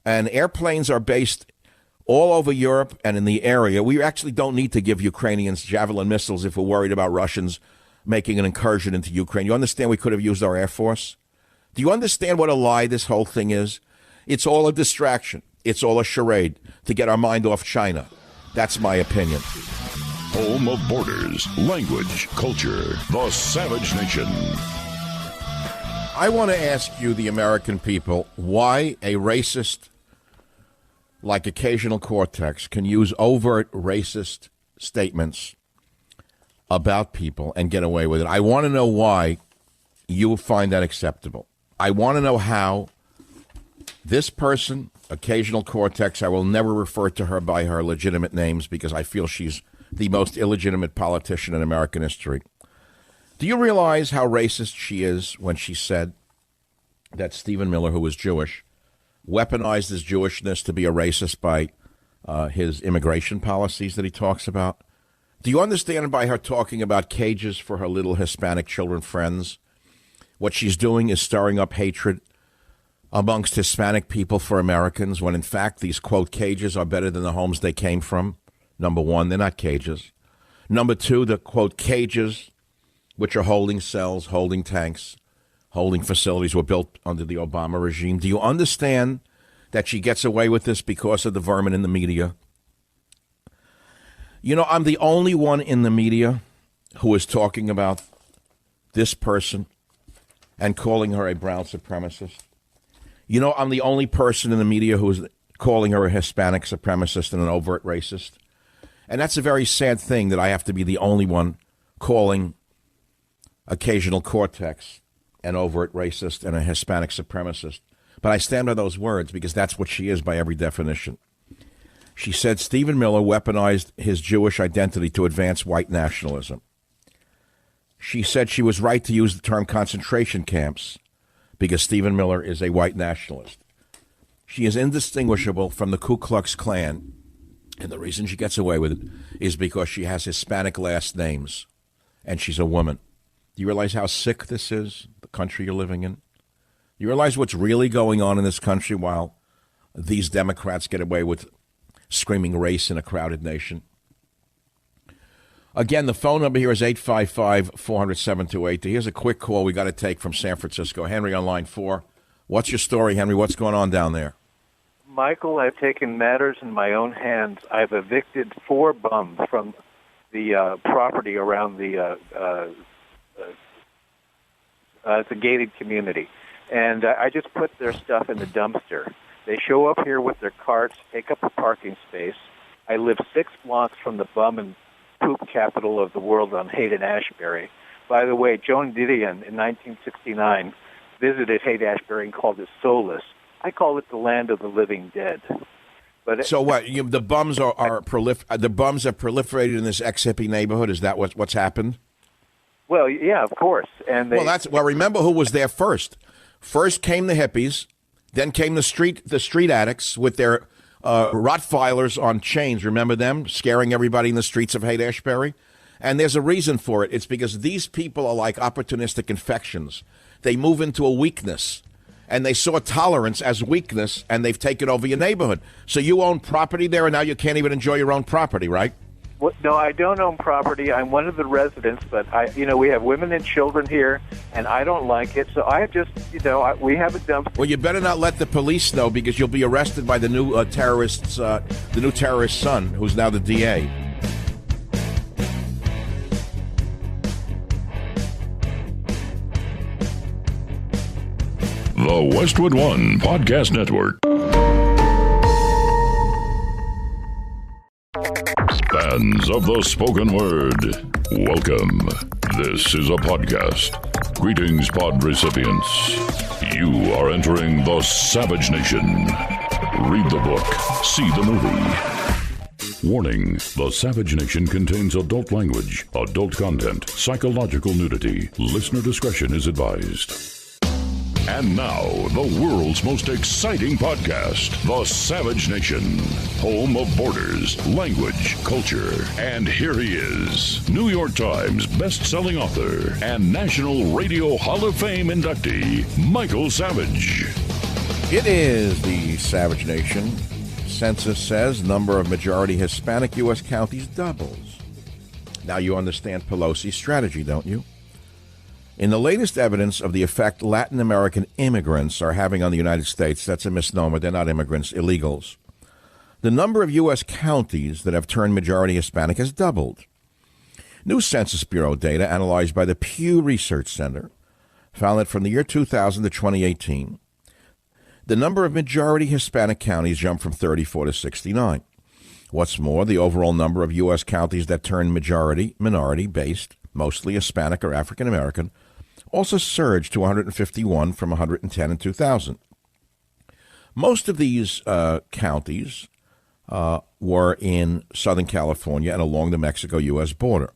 And airplanes are based all over Europe and in the area. We actually don't need to give Ukrainians Javelin missiles if we're worried about Russians making an incursion into Ukraine. You understand we could have used our Air Force? Do you understand what a lie this whole thing is? It's all a distraction. It's all a charade to get our mind off China. That's my opinion. Home of borders, language, culture, the Savage Nation. I want to ask you, the American people, why a racist like Occasional Cortex can use overt racist statements about people and get away with it. I want to know why you find that acceptable. I want to know how this person, Occasional Cortex, I will never refer to her by her legitimate names because I feel she's the most illegitimate politician in American history. Do you realize how racist she is when she said that Stephen Miller, who was Jewish, weaponized his Jewishness to be a racist by his immigration policies that he talks about? Do you understand by her talking about cages for her little Hispanic children friends, what she's doing is stirring up hatred amongst Hispanic people for Americans, when in fact these, quote, cages are better than the homes they came from? Number one, they're not cages. Number two, the, quote, cages, which are holding cells, holding tanks, holding facilities, were built under the Obama regime. Do you understand that she gets away with this because of the vermin in the media? You know, I'm the only one in the media who is talking about this person and calling her a brown supremacist. You know, I'm the only person in the media who is calling her a Hispanic supremacist and an overt racist. And that's a very sad thing that I have to be the only one calling Occasional Cortex an overt racist and a Hispanic supremacist. But I stand by those words because that's what she is by every definition. She said Stephen Miller weaponized his Jewish identity to advance white nationalism. She said she was right to use the term concentration camps because Stephen Miller is a white nationalist. She is indistinguishable from the Ku Klux Klan. And the reason she gets away with it is because she has Hispanic last names. And she's a woman. Do you realize how sick this is, the country you're living in? You realize what's really going on in this country while these Democrats get away with screaming race in a crowded nation? Again, the phone number here is 855-400-7282. Here's a quick call we got to take from San Francisco. Henry on line 4. What's your story, Henry? What's going on down there? Michael, I've taken matters in my own hands. I've evicted 4 bums from the property around the it's a gated community. And I just put their stuff in the dumpster. They show up here with their carts, take up a parking space. I live 6 blocks from the bum and poop capital of the world on Haight-Ashbury. By the way, Joan Didion in 1969 visited Haight-Ashbury and called it soulless. I call it the land of the living dead. But so what? The bums the bums have proliferated in this ex-hippie neighborhood. Is that what's happened? Well, yeah, of course. And remember who was there first. First came the hippies, then came the street addicts with their Rottweilers on chains. Remember them scaring everybody in the streets of Haight-Ashbury? And there's a reason for it. It's because these people are like opportunistic infections. They move into a weakness, and they saw tolerance as weakness, and they've taken over your neighborhood. So you own property there, and now you can't even enjoy your own property, right? Well, no, I don't own property. I'm one of the residents, but we have women and children here, and I don't like it. So I just, we have a dumpster. Well, you better not let the police know, because you'll be arrested by the new terrorist son, who's now the DA. The Westwood One Podcast Network. Fans of the spoken word, welcome. This is a podcast. Greetings, pod recipients. You are entering the Savage Nation. Read the book, see the movie. Warning, the Savage Nation contains adult language, adult content, psychological nudity. Listener discretion is advised. And now, the world's most exciting podcast, The Savage Nation, home of borders, language, culture. And here he is, New York Times best-selling author and National Radio Hall of Fame inductee, Michael Savage. It is the Savage Nation. Census says number of majority Hispanic U.S. counties doubles. Now you understand Pelosi's strategy, don't you? In the latest evidence of the effect Latin American immigrants are having on the United States, that's a misnomer, they're not immigrants, illegals, the number of U.S. counties that have turned majority Hispanic has doubled. New Census Bureau data analyzed by the Pew Research Center found that from the year 2000 to 2018, the number of majority Hispanic counties jumped from 34 to 69. What's more, the overall number of U.S. counties that turned minority-based, mostly Hispanic or African American, also surged to 151 from 110 in 2000. Most of these counties were in Southern California and along the Mexico-U.S. border.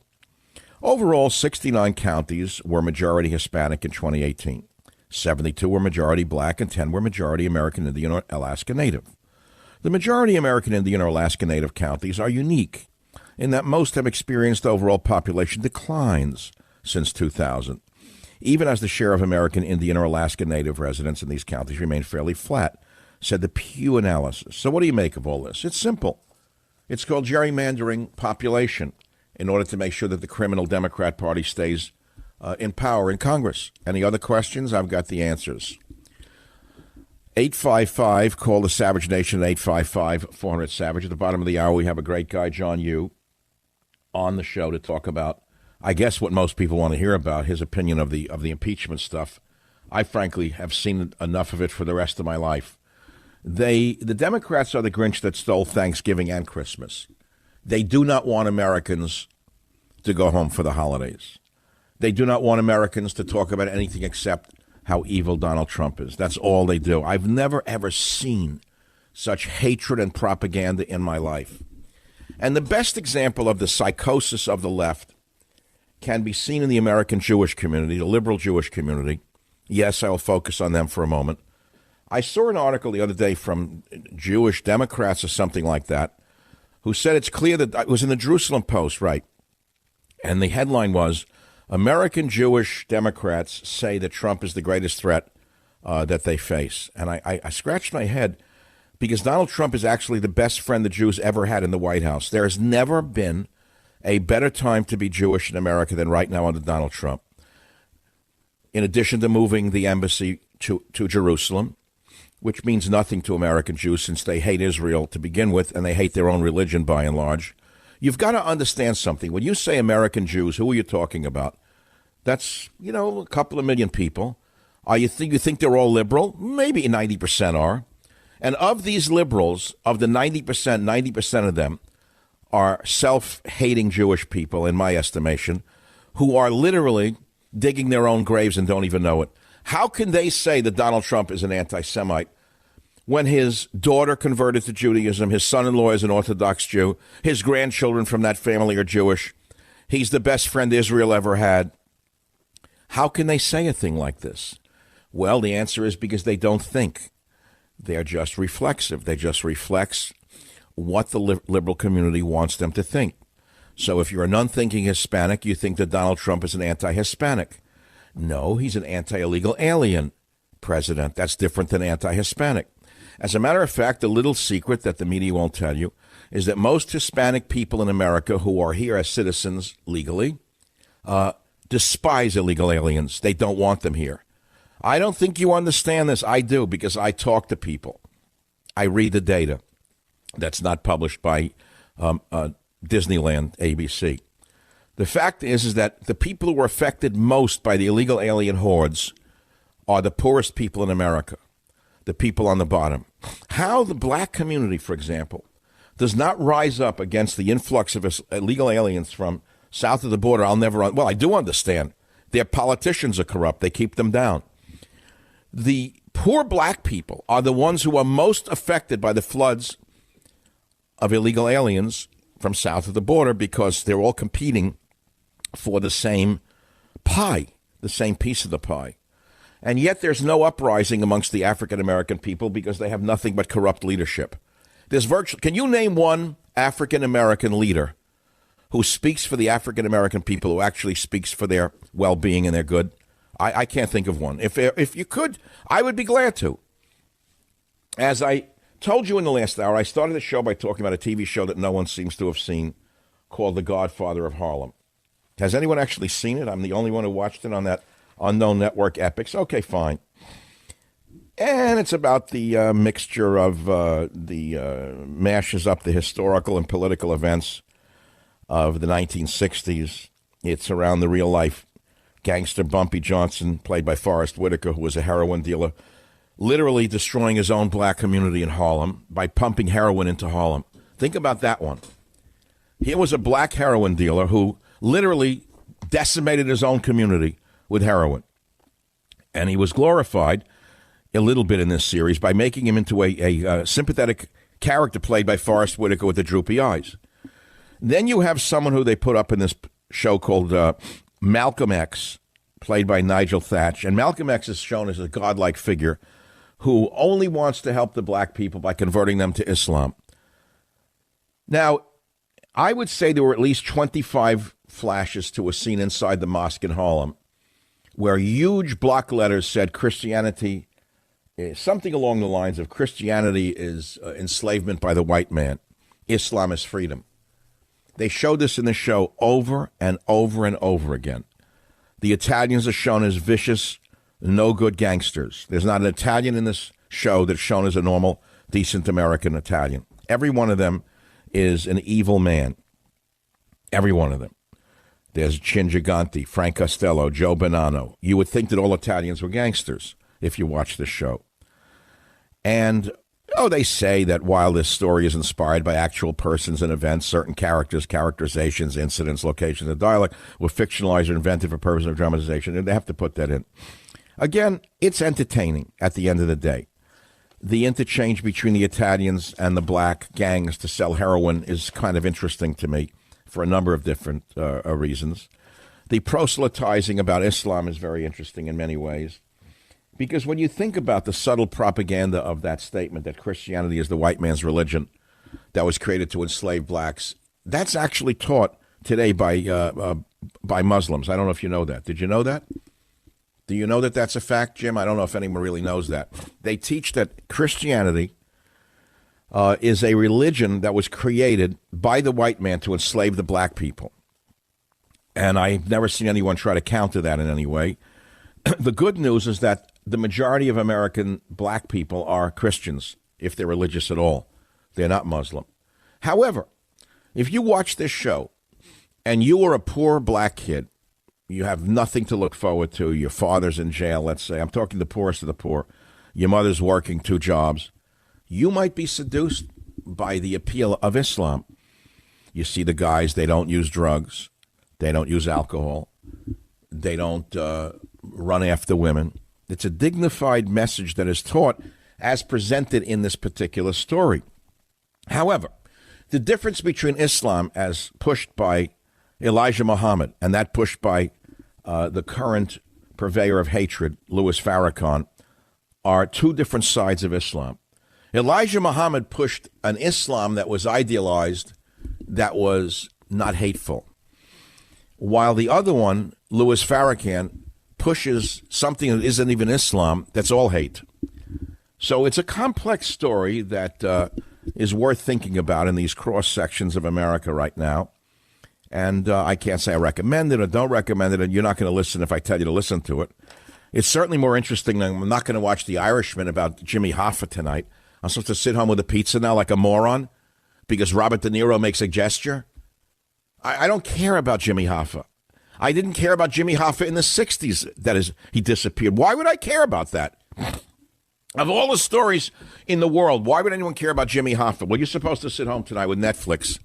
Overall, 69 counties were majority Hispanic in 2018. 72 were majority black and 10 were majority American Indian or Alaska Native. The majority American Indian or Alaska Native counties are unique in that most have experienced overall population declines since 2000, even as the share of American Indian or Alaska Native residents in these counties remained fairly flat, said the Pew analysis. So what do you make of all this? It's simple. It's called gerrymandering population in order to make sure that the criminal Democrat Party stays in power in Congress. Any other questions? I've got the answers. 855, call the Savage Nation at 855-400-SAVAGE. At the bottom of the hour, we have a great guy, John Yoo, on the show to talk about, I guess, what most people want to hear about, his opinion of the impeachment stuff. I frankly have seen enough of it for the rest of my life. The Democrats are the Grinch that stole Thanksgiving and Christmas. They do not want Americans to go home for the holidays. They do not want Americans to talk about anything except how evil Donald Trump is. That's all they do. I've never, ever seen such hatred and propaganda in my life. And the best example of the psychosis of the left can be seen in the American Jewish community, the liberal Jewish community. Yes, I will focus on them for a moment. I saw an article the other day from Jewish Democrats or something like that, who said it's clear that it was in the Jerusalem Post, right? And the headline was, American Jewish Democrats say that Trump is the greatest threat that they face. And I scratched my head because Donald Trump is actually the best friend the Jews ever had in the White House. There has never been a better time to be Jewish in America than right now under Donald Trump. In addition to moving the embassy to Jerusalem, which means nothing to American Jews since they hate Israel to begin with and they hate their own religion by and large. You've got to understand something. When you say American Jews, who are you talking about? That's, a couple of million people. You think they're all liberal? Maybe 90% are. And of these liberals, of the 90% of them are self-hating Jewish people, in my estimation, who are literally digging their own graves and don't even know it. How can they say that Donald Trump is an anti-Semite when his daughter converted to Judaism, his son-in-law is an Orthodox Jew, his grandchildren from that family are Jewish, he's the best friend Israel ever had? How can they say a thing like this? Well, the answer is because they don't think. They're just reflexive. They just reflects what the liberal community wants them to think. So if you're an unthinking Hispanic, you think that Donald Trump is an anti-Hispanic. No, he's an anti-illegal alien president. That's different than anti-Hispanic. As a matter of fact, the little secret that the media won't tell you is that most Hispanic people in America who are here as citizens legally despise illegal aliens. They don't want them here. I don't think you understand this. I do, because I talk to people. I read the data that's not published by Disneyland, ABC. The fact is that the people who are affected most by the illegal alien hordes are the poorest people in America, the people on the bottom. How the black community, for example, does not rise up against the influx of illegal aliens from south of the border, well, I do understand. Their politicians are corrupt. They keep them down. The poor black people are the ones who are most affected by the floods of illegal aliens from south of the border because they're all competing for the same pie, the same piece of the pie. And yet there's no uprising amongst the African-American people because they have nothing but corrupt leadership. Can you name one African-American leader who speaks for the African-American people, who actually speaks for their well-being and their good? I can't think of one. If you could, I would be glad to. As I told you in the last hour, I started the show by talking about a TV show that no one seems to have seen called The Godfather of Harlem. Has anyone actually seen it? I'm the only one who watched it on that unknown network, Epix. Okay, fine. And it's about the mixture of mashes up the historical and political events of the 1960s. It's around the real-life gangster Bumpy Johnson, played by Forrest Whitaker, who was a heroin dealer, literally destroying his own black community in Harlem by pumping heroin into Harlem. Think about that one. Here was a black heroin dealer who literally decimated his own community with heroin. And he was glorified a little bit in this series by making him into a sympathetic character played by Forrest Whitaker with the droopy eyes. Then you have someone who they put up in this show called Malcolm X, played by Nigel Thatch. And Malcolm X is shown as a godlike figure who only wants to help the black people by converting them to Islam. Now, I would say there were at least 25 flashes to a scene inside the mosque in Harlem where huge block letters said Christianity, something along the lines of Christianity is enslavement by the white man. Islam is freedom. They showed this in the show over and over and over again. The Italians are shown as vicious, no-good gangsters. There's not an Italian in this show that's shown as a normal, decent American Italian. Every one of them is an evil man. Every one of them. There's Chin Gigante, Frank Costello, Joe Bonanno. You would think that all Italians were gangsters if you watch this show. And they say that while this story is inspired by actual persons and events, certain characters, characterizations, incidents, locations, and dialect were fictionalized or invented for purposes of dramatization, and they have to put that in. Again, it's entertaining at the end of the day. The interchange between the Italians and the black gangs to sell heroin is kind of interesting to me for a number of different reasons. The proselytizing about Islam is very interesting in many ways. Because when you think about the subtle propaganda of that statement that Christianity is the white man's religion that was created to enslave blacks, that's actually taught today by Muslims. I don't know if you know that. Did you know that? Do you know that that's a fact, Jim? I don't know if anyone really knows that. They teach that Christianity is a religion that was created by the white man to enslave the black people. And I've never seen anyone try to counter that in any way. The good news is that the majority of American black people are Christians, if they're religious at all. They're not Muslim. However, if you watch this show and you are a poor black kid, you have nothing to look forward to, your father's in jail, let's say, I'm talking the poorest of the poor, your mother's working 2 jobs, you might be seduced by the appeal of Islam. You see the guys, they don't use drugs, they don't use alcohol, they don't run after women. It's a dignified message that is taught as presented in this particular story. However, the difference between Islam as pushed by Elijah Muhammad and that pushed by the current purveyor of hatred, Louis Farrakhan, are 2 different sides of Islam. Elijah Muhammad pushed an Islam that was idealized, that was not hateful, while the other one, Louis Farrakhan, pushes something that isn't even Islam, that's all hate. So it's a complex story that is worth thinking about in these cross sections of America right now. And I can't say I recommend it or don't recommend it, and you're not going to listen if I tell you to listen to it. It's certainly more interesting than I'm not going to watch The Irishman about Jimmy Hoffa tonight. I'm supposed to sit home with a pizza now like a moron because Robert De Niro makes a gesture. I don't care about Jimmy Hoffa. I didn't care about Jimmy Hoffa in the 60s. That is, he disappeared. Why would I care about that? Of all the stories in the world, why would anyone care about Jimmy Hoffa? Well, you're supposed to sit home tonight with Netflix,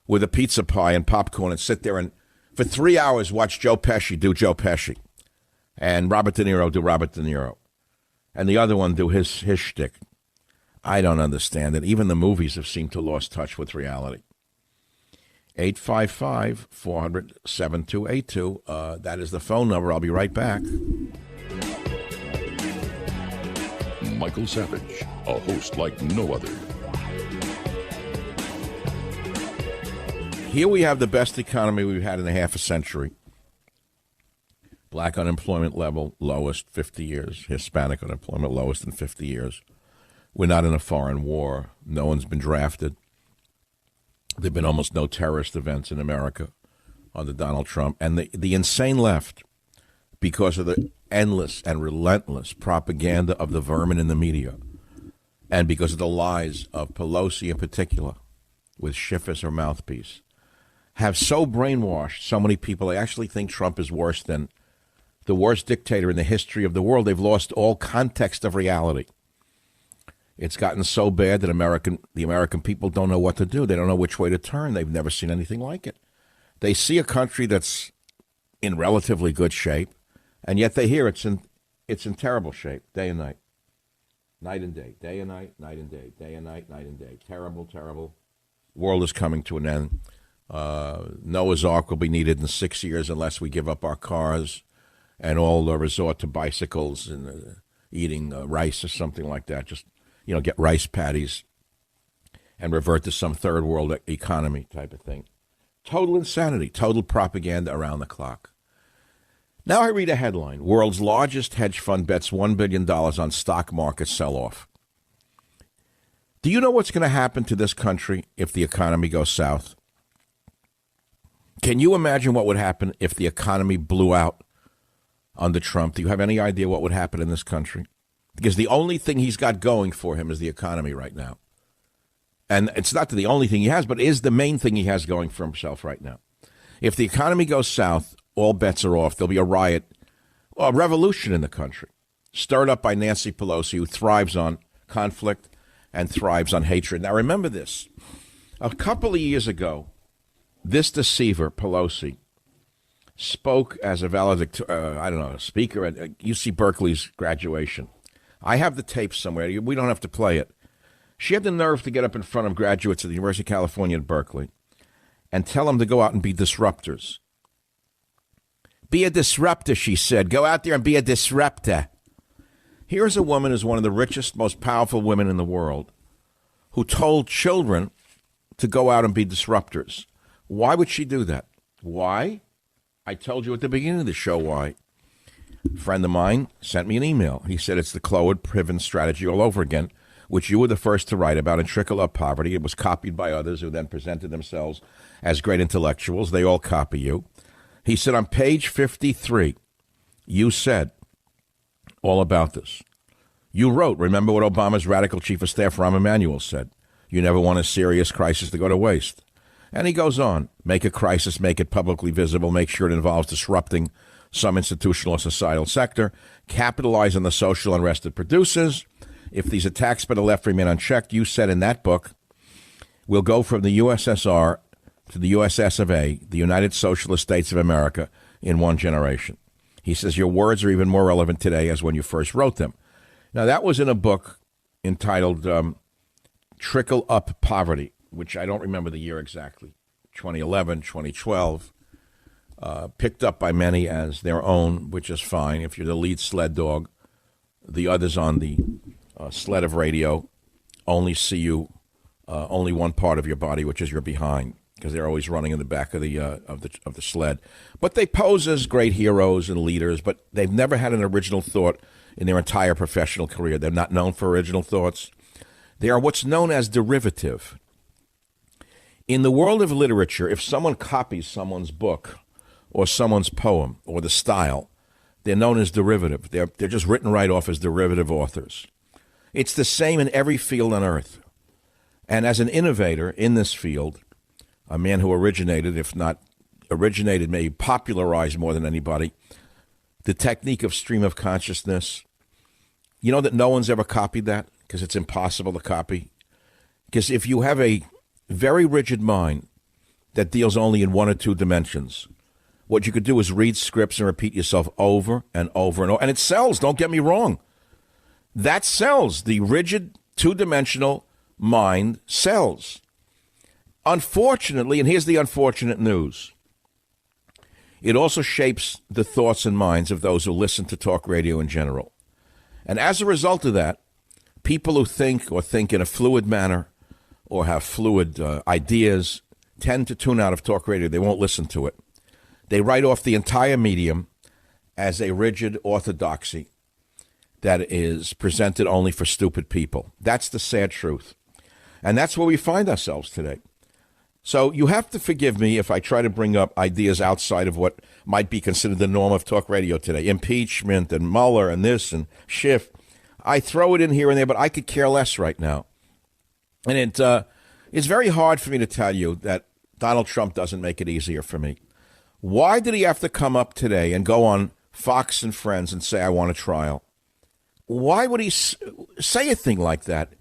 with a pizza pie and popcorn, and sit there and for 3 hours watch Joe Pesci do Joe Pesci, and Robert De Niro do Robert De Niro, and the other one do his shtick. I don't understand it. Even the movies have seemed to lost touch with reality. 855-400-7282. That is the phone number. I'll be right back. Michael Savage, a host like no other. Here we have the best economy we've had in a half a century. Black unemployment level, lowest 50 years. Hispanic unemployment, lowest in 50 years. We're not in a foreign war. No one's been drafted. There have been almost no terrorist events in America under Donald Trump. And the insane left, because of the endless and relentless propaganda of the vermin in the media, and because of the lies of Pelosi in particular, with Schiff as her mouthpiece, have so brainwashed so many people. They actually think Trump is worse than the worst dictator in the history of the world. They've lost all context of reality. It's gotten so bad that the American people don't know what to do. They don't know which way to turn. They've never seen anything like it. They see a country that's in relatively good shape, and yet they hear it's in terrible shape, day and night. Night and day, day and night, night and day, day and night, night and day. Terrible, terrible. World is coming to an end. Noah's Ark will be needed in 6 years unless we give up our cars and all resort to bicycles and eating rice or something like that. Just, get rice patties and revert to some third world economy type of thing. Total insanity, total propaganda around the clock. Now I read a headline. World's largest hedge fund bets $1 billion on stock market sell-off. Do you know what's going to happen to this country if the economy goes south? Can you imagine what would happen if the economy blew out under Trump? Do you have any idea what would happen in this country? Because the only thing he's got going for him is the economy right now. And it's not the only thing he has, but is the main thing he has going for himself right now. If the economy goes south, all bets are off. There'll be a riot, a revolution in the country, stirred up by Nancy Pelosi, who thrives on conflict and thrives on hatred. Now, remember this. A couple of years ago, this deceiver, Pelosi, spoke as a valedictorian, speaker at UC Berkeley's graduation. I have the tape somewhere. We don't have to play it. She had the nerve to get up in front of graduates at the University of California at Berkeley and tell them to go out and be disruptors. Be a disruptor, she said. Go out there and be a disruptor. Here's a woman who's one of the richest, most powerful women in the world who told children to go out and be disruptors. Why would she do that? Why? I told you at the beginning of the show why. A friend of mine sent me an email. He said it's the Cloward Piven strategy all over again, which you were the first to write about in Trickle Up Poverty. It was copied by others who then presented themselves as great intellectuals. They all copy you. He said on page 53, you said all about this. You wrote, remember what Obama's radical chief of staff, Rahm Emanuel, said. You never want a serious crisis to go to waste. And he goes on, make a crisis, make it publicly visible, make sure it involves disrupting some institutional or societal sector, capitalize on the social unrest it produces. If these attacks by the left remain unchecked, you said in that book, we'll go from the USSR to the USS of A, the United Socialist States of America, in one generation. He says your words are even more relevant today as when you first wrote them. Now, that was in a book entitled Trickle Up Poverty, which I don't remember the year exactly, 2011, 2012, picked up by many as their own, which is fine. If you're the lead sled dog, the others on the sled of radio only see you, only one part of your body, which is your behind, because they're always running in the back of the sled. But they pose as great heroes and leaders, but they've never had an original thought in their entire professional career. They're not known for original thoughts. They are what's known as derivative. In the world of literature, if someone copies someone's book or someone's poem or the style, they're known as derivative. They're just written right off as derivative authors. It's the same in every field on earth. And as an innovator in this field, a man who originated, if not originated, maybe popularized more than anybody, the technique of stream of consciousness. You know that no one's ever copied that because it's impossible to copy? Because if you have a very rigid mind that deals only in one or two dimensions, what you could do is read scripts and repeat yourself over and over and over. And it sells, don't get me wrong. That sells. The rigid, two-dimensional mind sells. Unfortunately, and here's the unfortunate news, it also shapes the thoughts and minds of those who listen to talk radio in general. And as a result of that, people who think in a fluid manner or have fluid ideas tend to tune out of talk radio. They won't listen to it. They write off the entire medium as a rigid orthodoxy that is presented only for stupid people. That's the sad truth. And that's where we find ourselves today. So you have to forgive me if I try to bring up ideas outside of what might be considered the norm of talk radio today. Impeachment and Mueller and this and Schiff. I throw it in here and there, but I could care less right now. And it's very hard for me to tell you that Donald Trump doesn't make it easier for me. Why did he have to come up today and go on Fox and Friends and say, I want a trial? Why would he say a thing like that?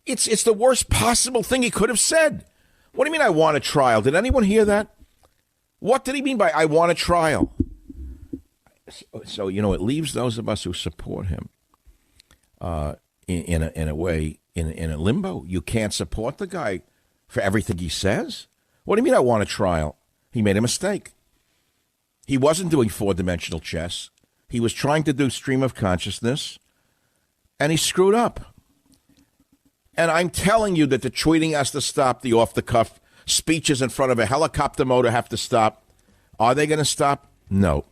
It's the worst possible thing he could have said. What do you mean, I want a trial? Did anyone hear that? What did he mean by, I want a trial? So, you know, it leaves those of us who support him in a way, in a limbo. You can't support the guy for everything he says. What do you mean, I want a trial? He made a mistake. He wasn't doing four-dimensional chess. He was trying to do stream of consciousness, and he screwed up. And I'm telling you that the tweeting has to stop. The off-the-cuff speeches in front of a helicopter motor have to stop. Are they going to stop? No.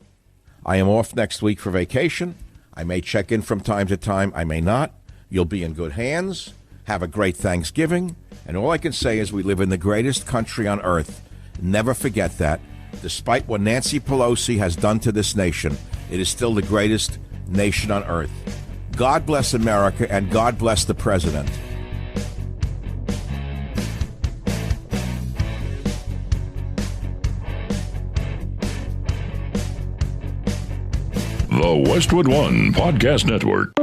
I am off next week for vacation. I may check in from time to time. I may not. You'll be in good hands. Have a great Thanksgiving. And all I can say is we live in the greatest country on earth. Never forget that. Despite what Nancy Pelosi has done to this nation, it is still the greatest nation on earth. God bless America, and God bless the president. The Westwood One Podcast Network.